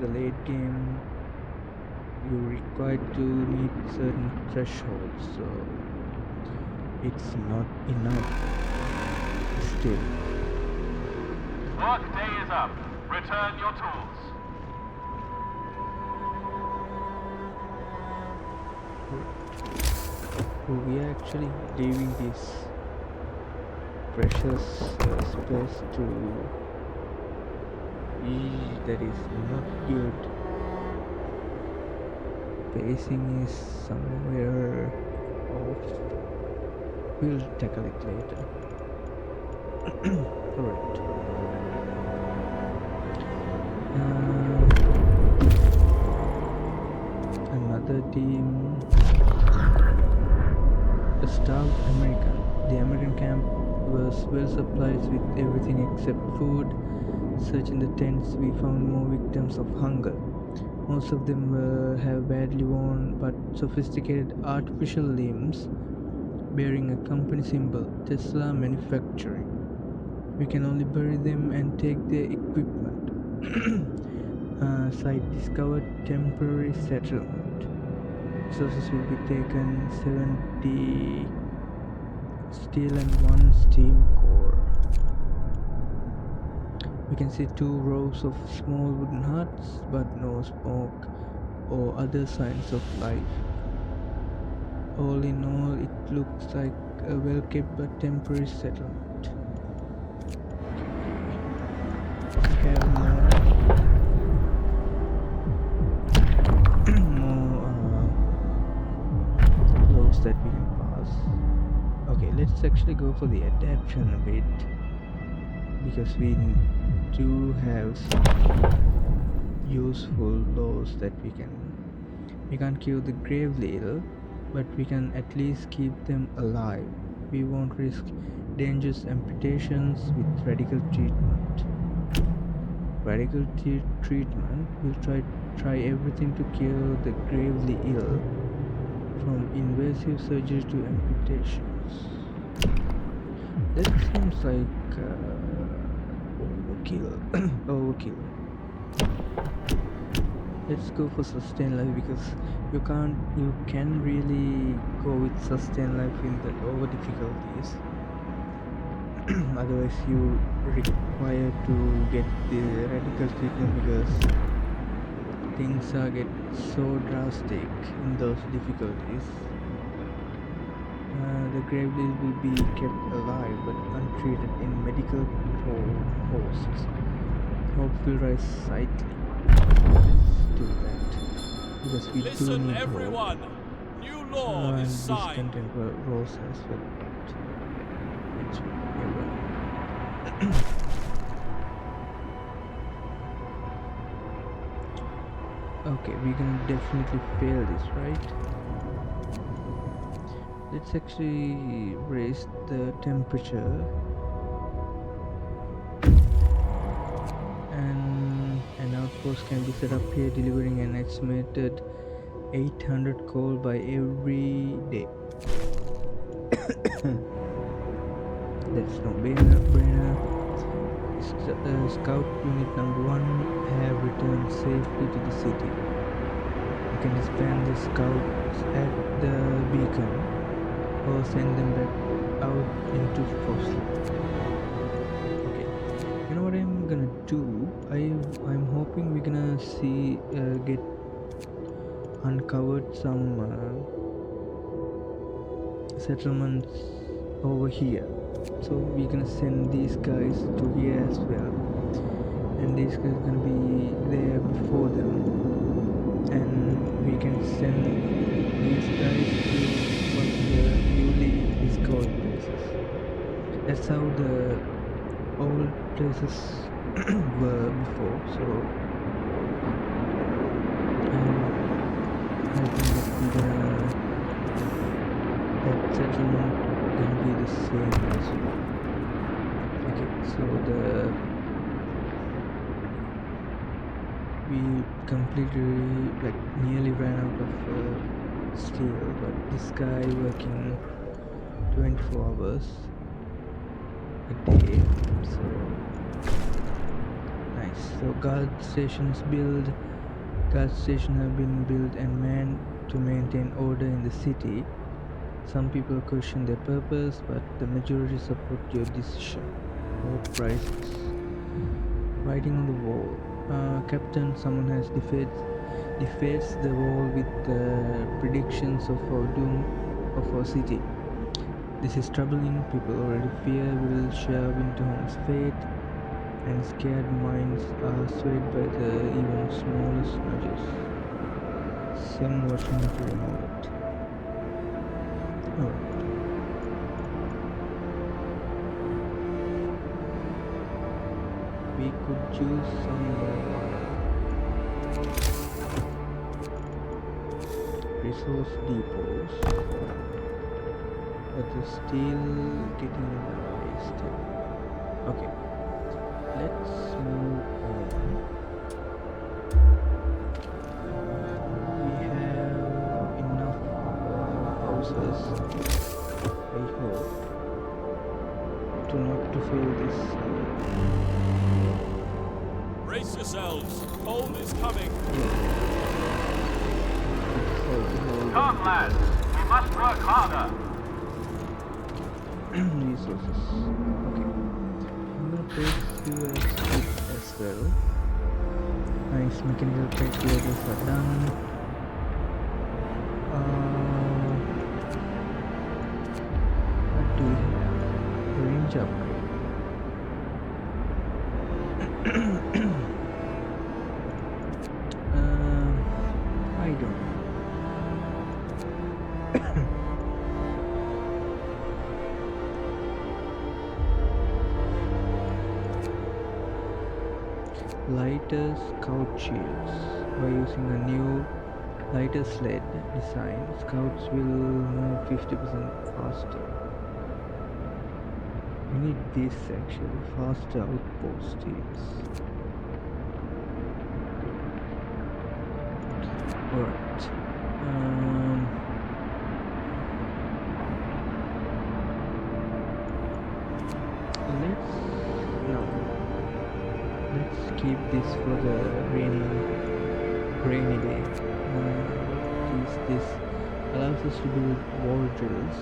the late game you're required to meet certain thresholds, so it's not enough still. Work day is up. Return your tools. We are actually leaving this precious space to that is not good. Pacing is somewhere off. We'll tackle it later. Alright. Another team. A starved American. The American camp was well supplied with everything except food. Searching the tents, we found more victims of hunger. Most of them have badly worn but sophisticated artificial limbs bearing a company symbol, Tesla Manufacturing. We can only bury them and take their equipment. Site discovered temporary settlement. Resources will be taken 70 steel and 1 steam core. We can see 2 rows of small wooden huts, but no smoke or other signs of life. All in all, it looks like a well-kept but temporary settlement. We have more laws that we can pass. Okay, let's actually go for the adaptation a bit, because we do have some useful laws that we can't cure the gravely ill, but we can at least keep them alive. We won't risk dangerous amputations with radical treatment. Radical treatment will try everything to cure the gravely ill, from invasive surgery to amputations. That seems like overkill. Let's go for sustain life, because you can really go with sustain life in the lower difficulties. Otherwise you require to get the radical treatment, because things are get so drastic in those difficulties. The gravely will be kept alive but untreated in medical posts. Hope will rise slightly. Let's do that, because we do Listen, need everyone. hope. New law And is this signed. content rose as well, but it's never. Okay, we can definitely fail this, right? Let's actually raise the temperature, and an outpost can be set up here, delivering an estimated 800 coal by every day. That's no brainer. Scout unit number 1 have returned safely to the city. You can disband the scouts at the beacon or send them back out into Frostpunk. Okay, you know what I'm gonna do? I'm hoping we're gonna see get uncovered some settlements over here. So we're gonna send these guys to here as well, and these guys are gonna be there before them, and we can send these guys to one of the newly discovered places. That's how the old places were before. So I'm hoping that settlement gonna be the same as well. Okay, so we completely nearly ran out of steel, but this guy working 24 hours a day, so nice. So guard stations have been built and manned to maintain order in the city. Some people question their purpose, but the majority support your decision. Hope rises. Writing on the wall. Captain, someone has defaced the wall with predictions of our doom of our city. This is troubling. People already fear we will share Winterholm's fate, and scared minds are swayed by the even smallest nudges. Send watching to remove it. Alright. We could use some resource depots, but they're still getting in the way still. Okay, let's move on. We have enough houses, I hope, to not to fill this. Brace yourselves. Cold is coming. Come on, lads. We must work harder. Resources. Okay. I'm gonna place you as food as well. Nice mechanical tech levels are done. What do we have? Range upgrade. I don't know. Lighter scout shields. By using a new lighter sled design, scouts will move 50% faster. We need this actually, faster outpost teams. Alright. Let's keep this for the rainy day. This allows us to build wall drills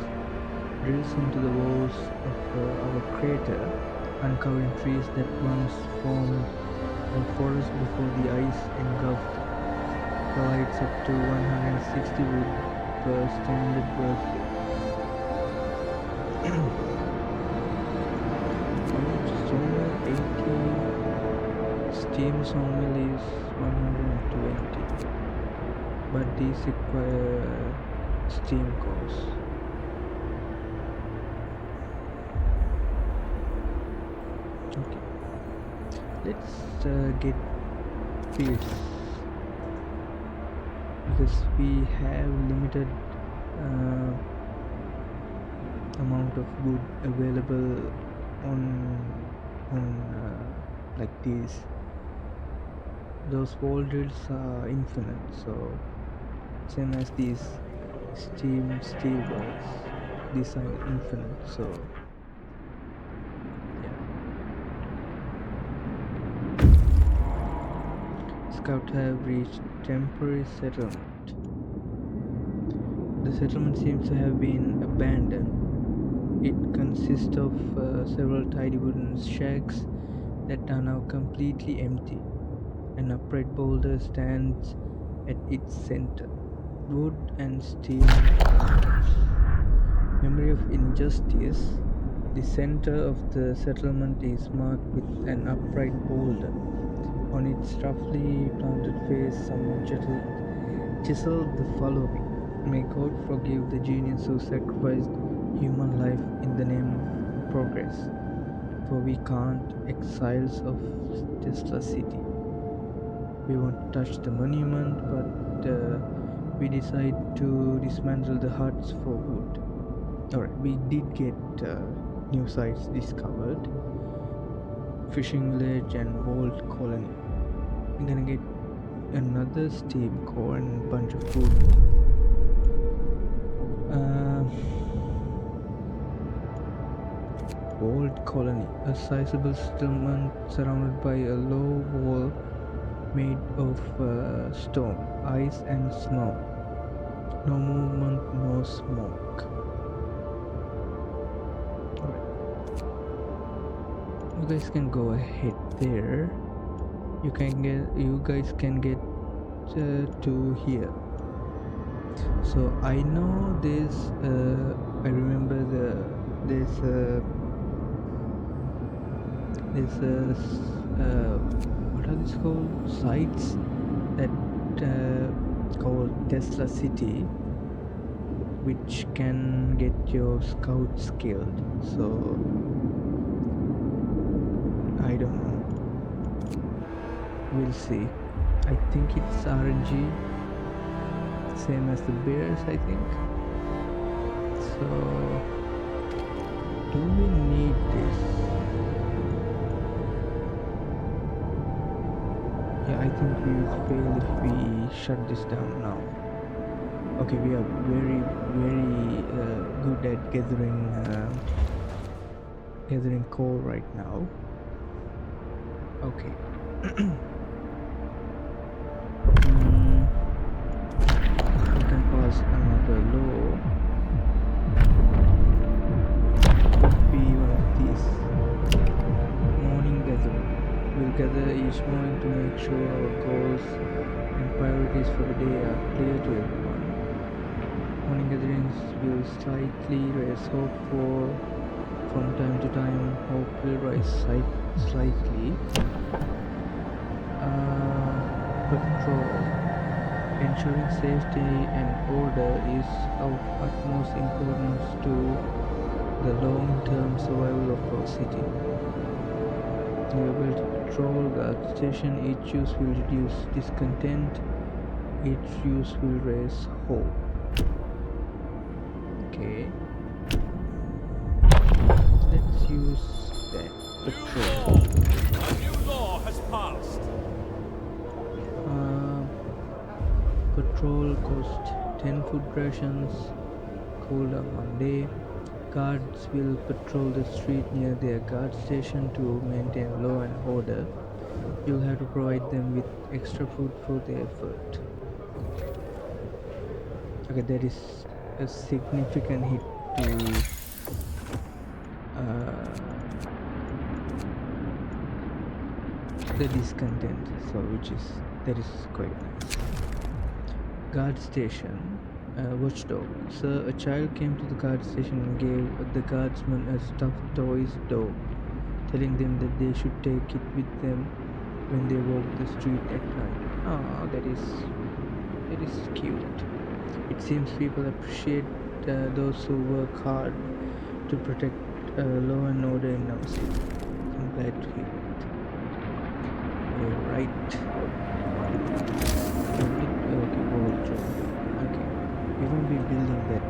into the walls of our crater, uncovering trees that once formed a forest before the ice engulfed them. Provides up to 160 wood per standard birthday. Sawmill 80, steam sawmill is 120, but these require steam cores. Okay, let's get this, because we have limited amount of wood available on like these. Those wall drills are infinite, so same as these steel walls, these are infinite, so yeah. Scout have reached temporary settlement. The settlement seems to have been abandoned. It consists of several tidy wooden shacks that are now completely empty. An upright boulder stands at its center. Wood and steel. Memory of injustice. The center of the settlement is marked with an upright boulder. On its roughly planted face, someone chiseled the following: "May God forgive the genius who sacrificed human life in the name of progress, for we can't exiles of Tesla City. We won't touch the monument, but we decide to dismantle the huts for wood. Alright, we did get new sites discovered. Fishing village and walled colony. We're gonna get another steam core and a bunch of food. Walled colony, a sizable settlement surrounded by a low wall made of stone, ice and snow. No movement, no smoke. Alright. You guys can go ahead there. You guys can get to here. So I know this. I remember there's what are these called? Sites that called Tesla City, which can get your scouts killed. So I don't know. We'll see. I think it's RNG, same as the bears, I think. So do we need this? Yeah, I think we will fail if we shut this down now. Okay, we are very good at gathering coal right now. Okay. We can pass another law. Could be one of these. Morning gathering. We'll gather each morning to make sure our goals and priorities for the day are clear to everyone. Morning gatherings will slightly raise hope from time to time. Hope will rise slightly. Patrol. Ensuring safety and order is of utmost importance to the long-term survival of our city. You are able to patrol the station. Each use will reduce discontent. Each use will raise hope. Okay. Let's use that. Patrol. A new law has passed. Patrol cost 10 food rations. Cooldown 1 day. Guards will patrol the street near their guard station to maintain law and order. You'll have to provide them with extra food for their effort. Okay, that is a significant hit to the discontent, so that is quite nice. Guard station. Watchdog. Sir, a child came to the guard station and gave the guardsman a stuffed toy dog, telling them that they should take it with them when they walk the street at night. Ah, that is cute. It seems people appreciate those who work hard to protect law and order in our city. I'm glad to hear it. Alright. Okay, wardrobe. Okay. We won't be building that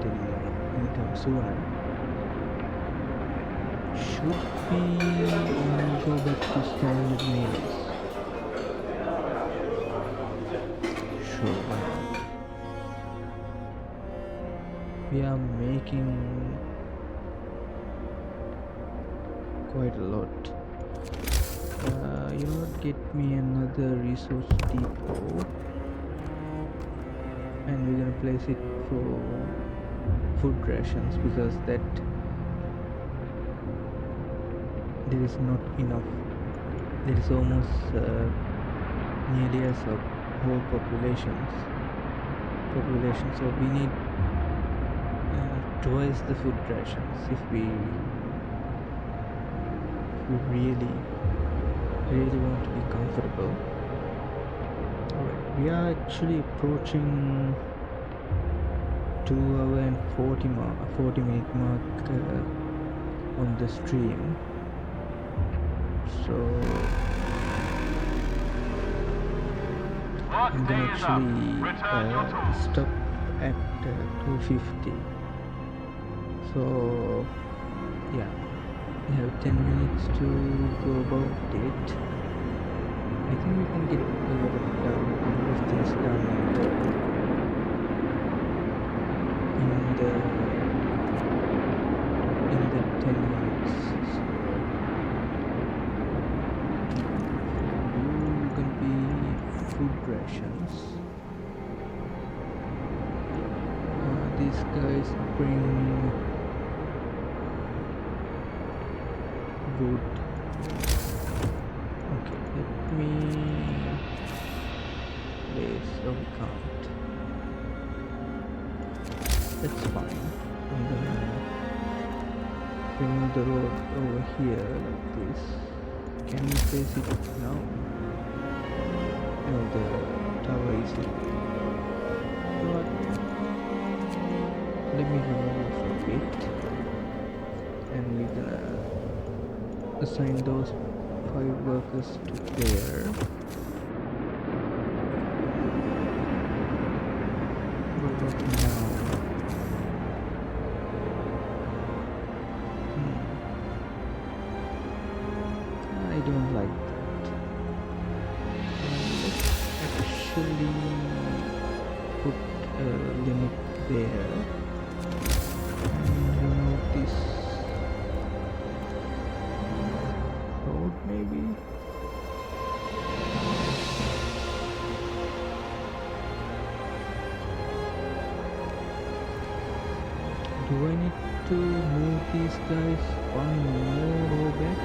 anytime sooner. Should we go back to standard meals? Sure, why not? We are making quite a lot. You know what, get me another resource depot and we're gonna place it for food rations, because that there is not enough. There is almost nearly as a whole population, so we need twice the food rations if we really want to be comfortable. Alright, we are actually approaching 2 hour and 40 minute mark on the stream. So I'm gonna actually stop at 250. So yeah, we have 10 minutes to go about it. I think we can get a lot of things done in the 10 minutes. So you can be food rations. These guys bring wood. Okay, let me place. Oh, we can't. That's fine. I'm gonna remove the road over here like this. Can we place it now? No, the tower is here. What? Let me remove it for a bit, and we're gonna assign those 5 workers to there. What about now? I don't like that. Let's actually put a limit there and remove this road maybe. Do I need to move these guys one more row back?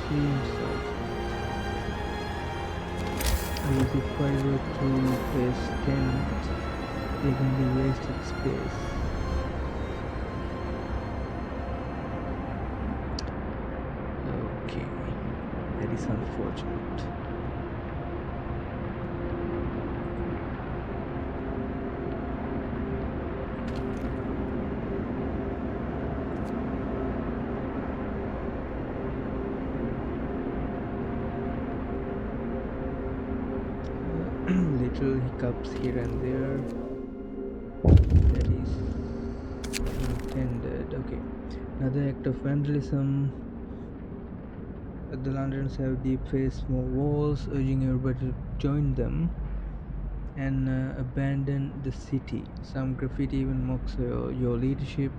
Seems like it. Because if I were to place tent, they're gonna be wasted space. Okay, that is unfortunate. Little hiccups here and there. That is intended. Okay, another act of vandalism. The Londoners have defaced more walls, urging everybody to join them and abandon the city. Some graffiti even mocks your leadership,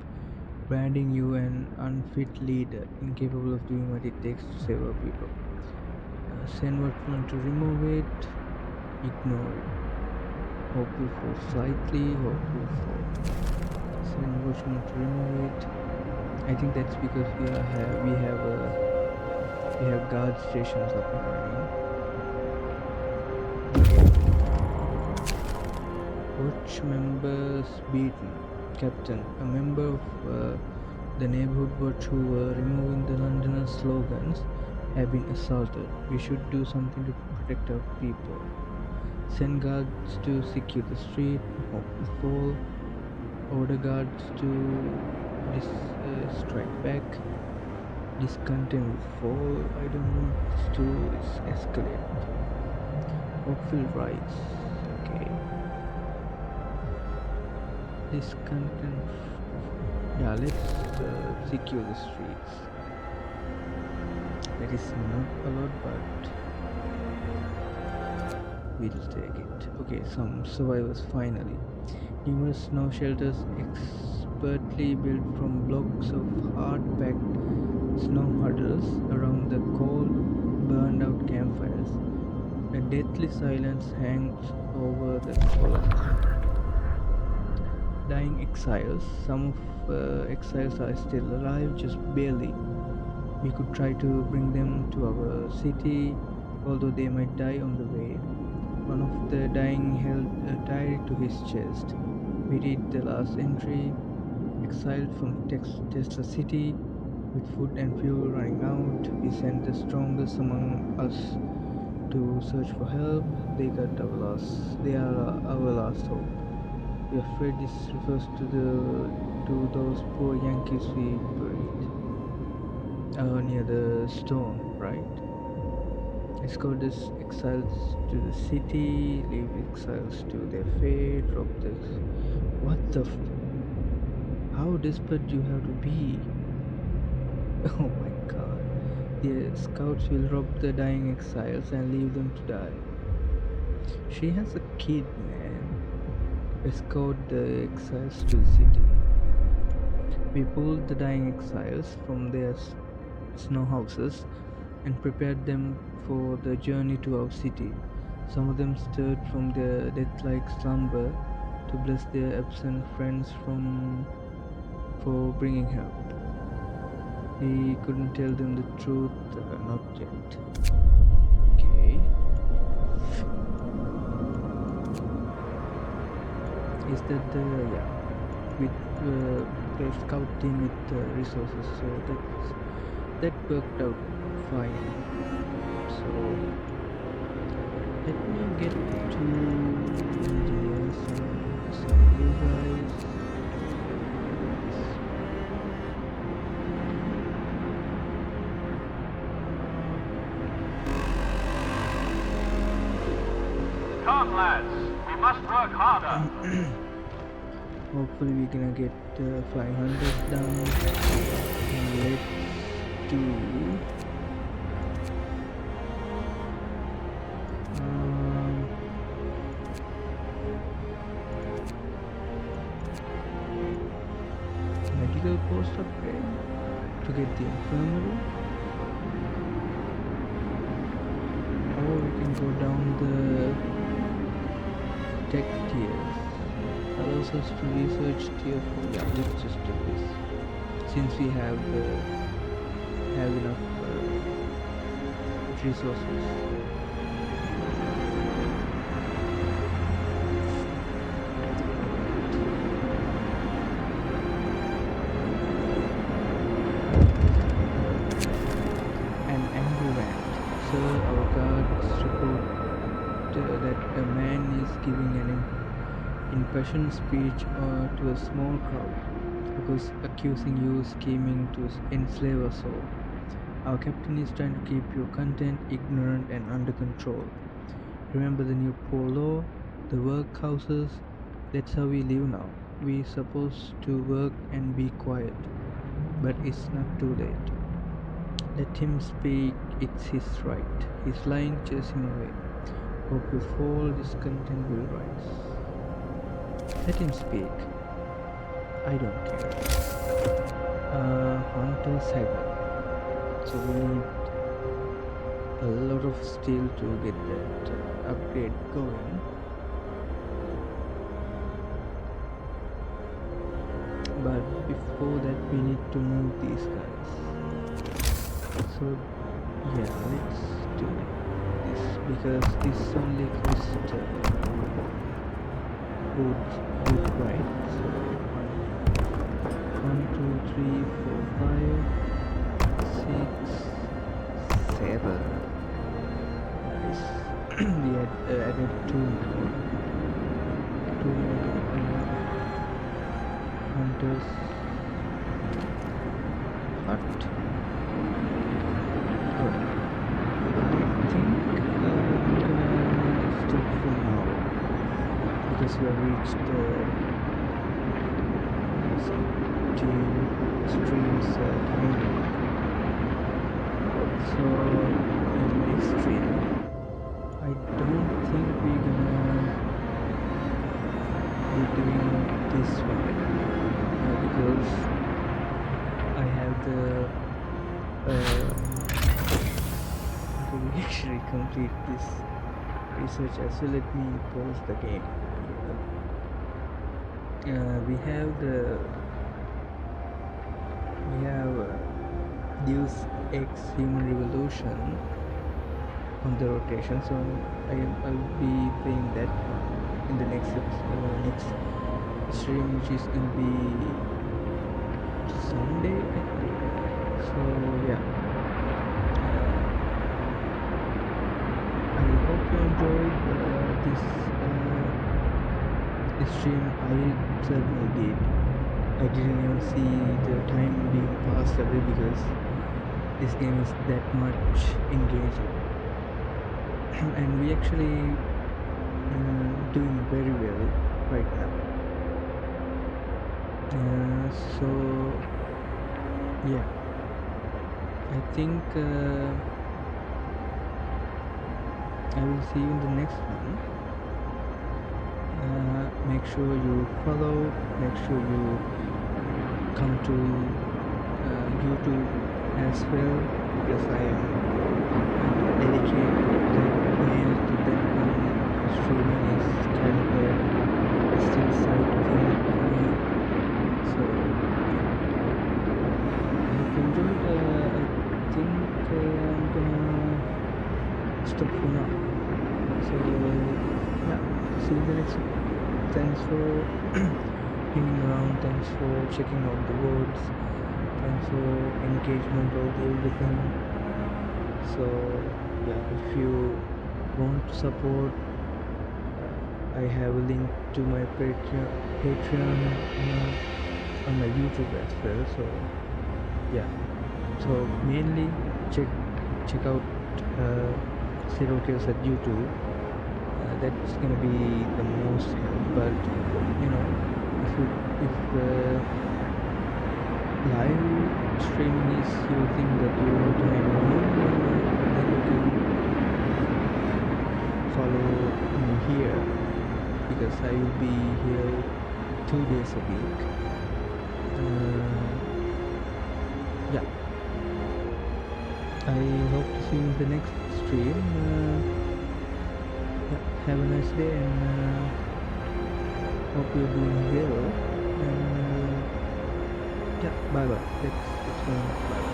branding you an unfit leader, incapable of doing what it takes to save our people. Send watchman to remove it. Ignore it. Hope will fall slightly. Hope will fall. Send watchman to remove it. I think that's because we have guard stations up and running. Watch members beaten. Captain, a member of the neighborhood watch who were removing the Londoners' slogans have been assaulted. We should do something to protect our people. Send guards to secure the street. Hope will fall. Order guards to strike back. Discontent will fall. I don't want this to escalate. Hope will rise. Okay. Discontent. Yeah, let's secure the streets. That is not a lot, but we'll take it. Okay, some survivors finally. Numerous snow shelters expertly built from blocks of hard-packed snow huddles around the cold, burned-out campfires. A deathly silence hangs over the colony. Dying exiles. Some of exiles are still alive, just barely. We could try to bring them to our city, although they might die on the way. One of the dying held a diary to his chest. We read the last entry. Exiled from Texas City, with food and fuel running out, we sent the strongest among us to search for help. They are our last hope. We're afraid this refers to those poor Yankees we buried near the stone, right? Escort these exiles to the city, leave exiles to their fate, rob the. What the? How desperate you have to be? Oh my god. The scouts will rob the dying exiles and leave them to die. She has a kid, man. Escort the exiles to the city. We pulled the dying exiles from their snow houses and prepared them for the journey to our city. Some of them stirred from their death-like slumber to bless their absent friends for bringing help. We couldn't tell them the truth, not yet. Okay. Is that the with the scout team with resources? So that worked out fine. So let me get to India. So you guys. Come on, lads. We must work harder. Hopefully we're gonna get 500 down. And let's do medical post upgrade to get the infirmary, or we can go down the tech tiers. Allows us to research tier 4. Yeah, let's just do this since we have enough resources. An angry rant. Sir, our guards report that a man is giving an impassioned speech to a small crowd because accusing you of scheming to enslave us all. Our captain is trying to keep you content, ignorant, and under control. Remember the new poor law, the workhouses? That's how we live now. We're supposed to work and be quiet, but it's not too late. Let him speak, it's his right. He's lying, chase him away. Hope you fall, discontent will rise. Let him speak. I don't care. Hunter's Haven. So we need a lot of steel to get that upgrade going. But before that we need to move these guys. So yeah, let's do this because this only costs good right. So 1, 2, 3, 4, 5, 6, 7. Nice. We had added 2 more. 2 more hunters. Hut. Oh. I think I'm gonna stop for now because we have reached the streams time. So in the next stream I don't think we're gonna be doing this one because I have the to actually complete this research as well. Let me pause the game. We have Deus Ex Human Revolution on the rotation, so I'll be playing that one in the next stream, which is gonna be Sunday, I think. So yeah, I hope you enjoyed this this stream, I certainly did. I didn't even see the time being passed away because this game is that much engaging. And we actually doing very well right now. So yeah, I think I will see you in the next one. Make sure you follow, make sure you come to YouTube as well, because I am dedicated to that one. Streaming is kind of a still side thing for me. So I hope you enjoyed. I think I'm gonna stop for now. So yeah, see you in the next one. Thanks for hanging around, thanks for checking out the words, thanks for engagement of everything. So yeah, if you want to support, I have a link to my Patreon on my YouTube as well. So yeah, so mainly check out Zero Kills at YouTube. That's gonna be the most help. But you know, if live streaming is your thing that you want to hang around, then you can follow me here, because I will be here 2 days a week. Yeah, I hope to see you in the next stream. Yeah, have a nice day, and hope you're doing well. And yeah, bye bye. Let's go. Bye.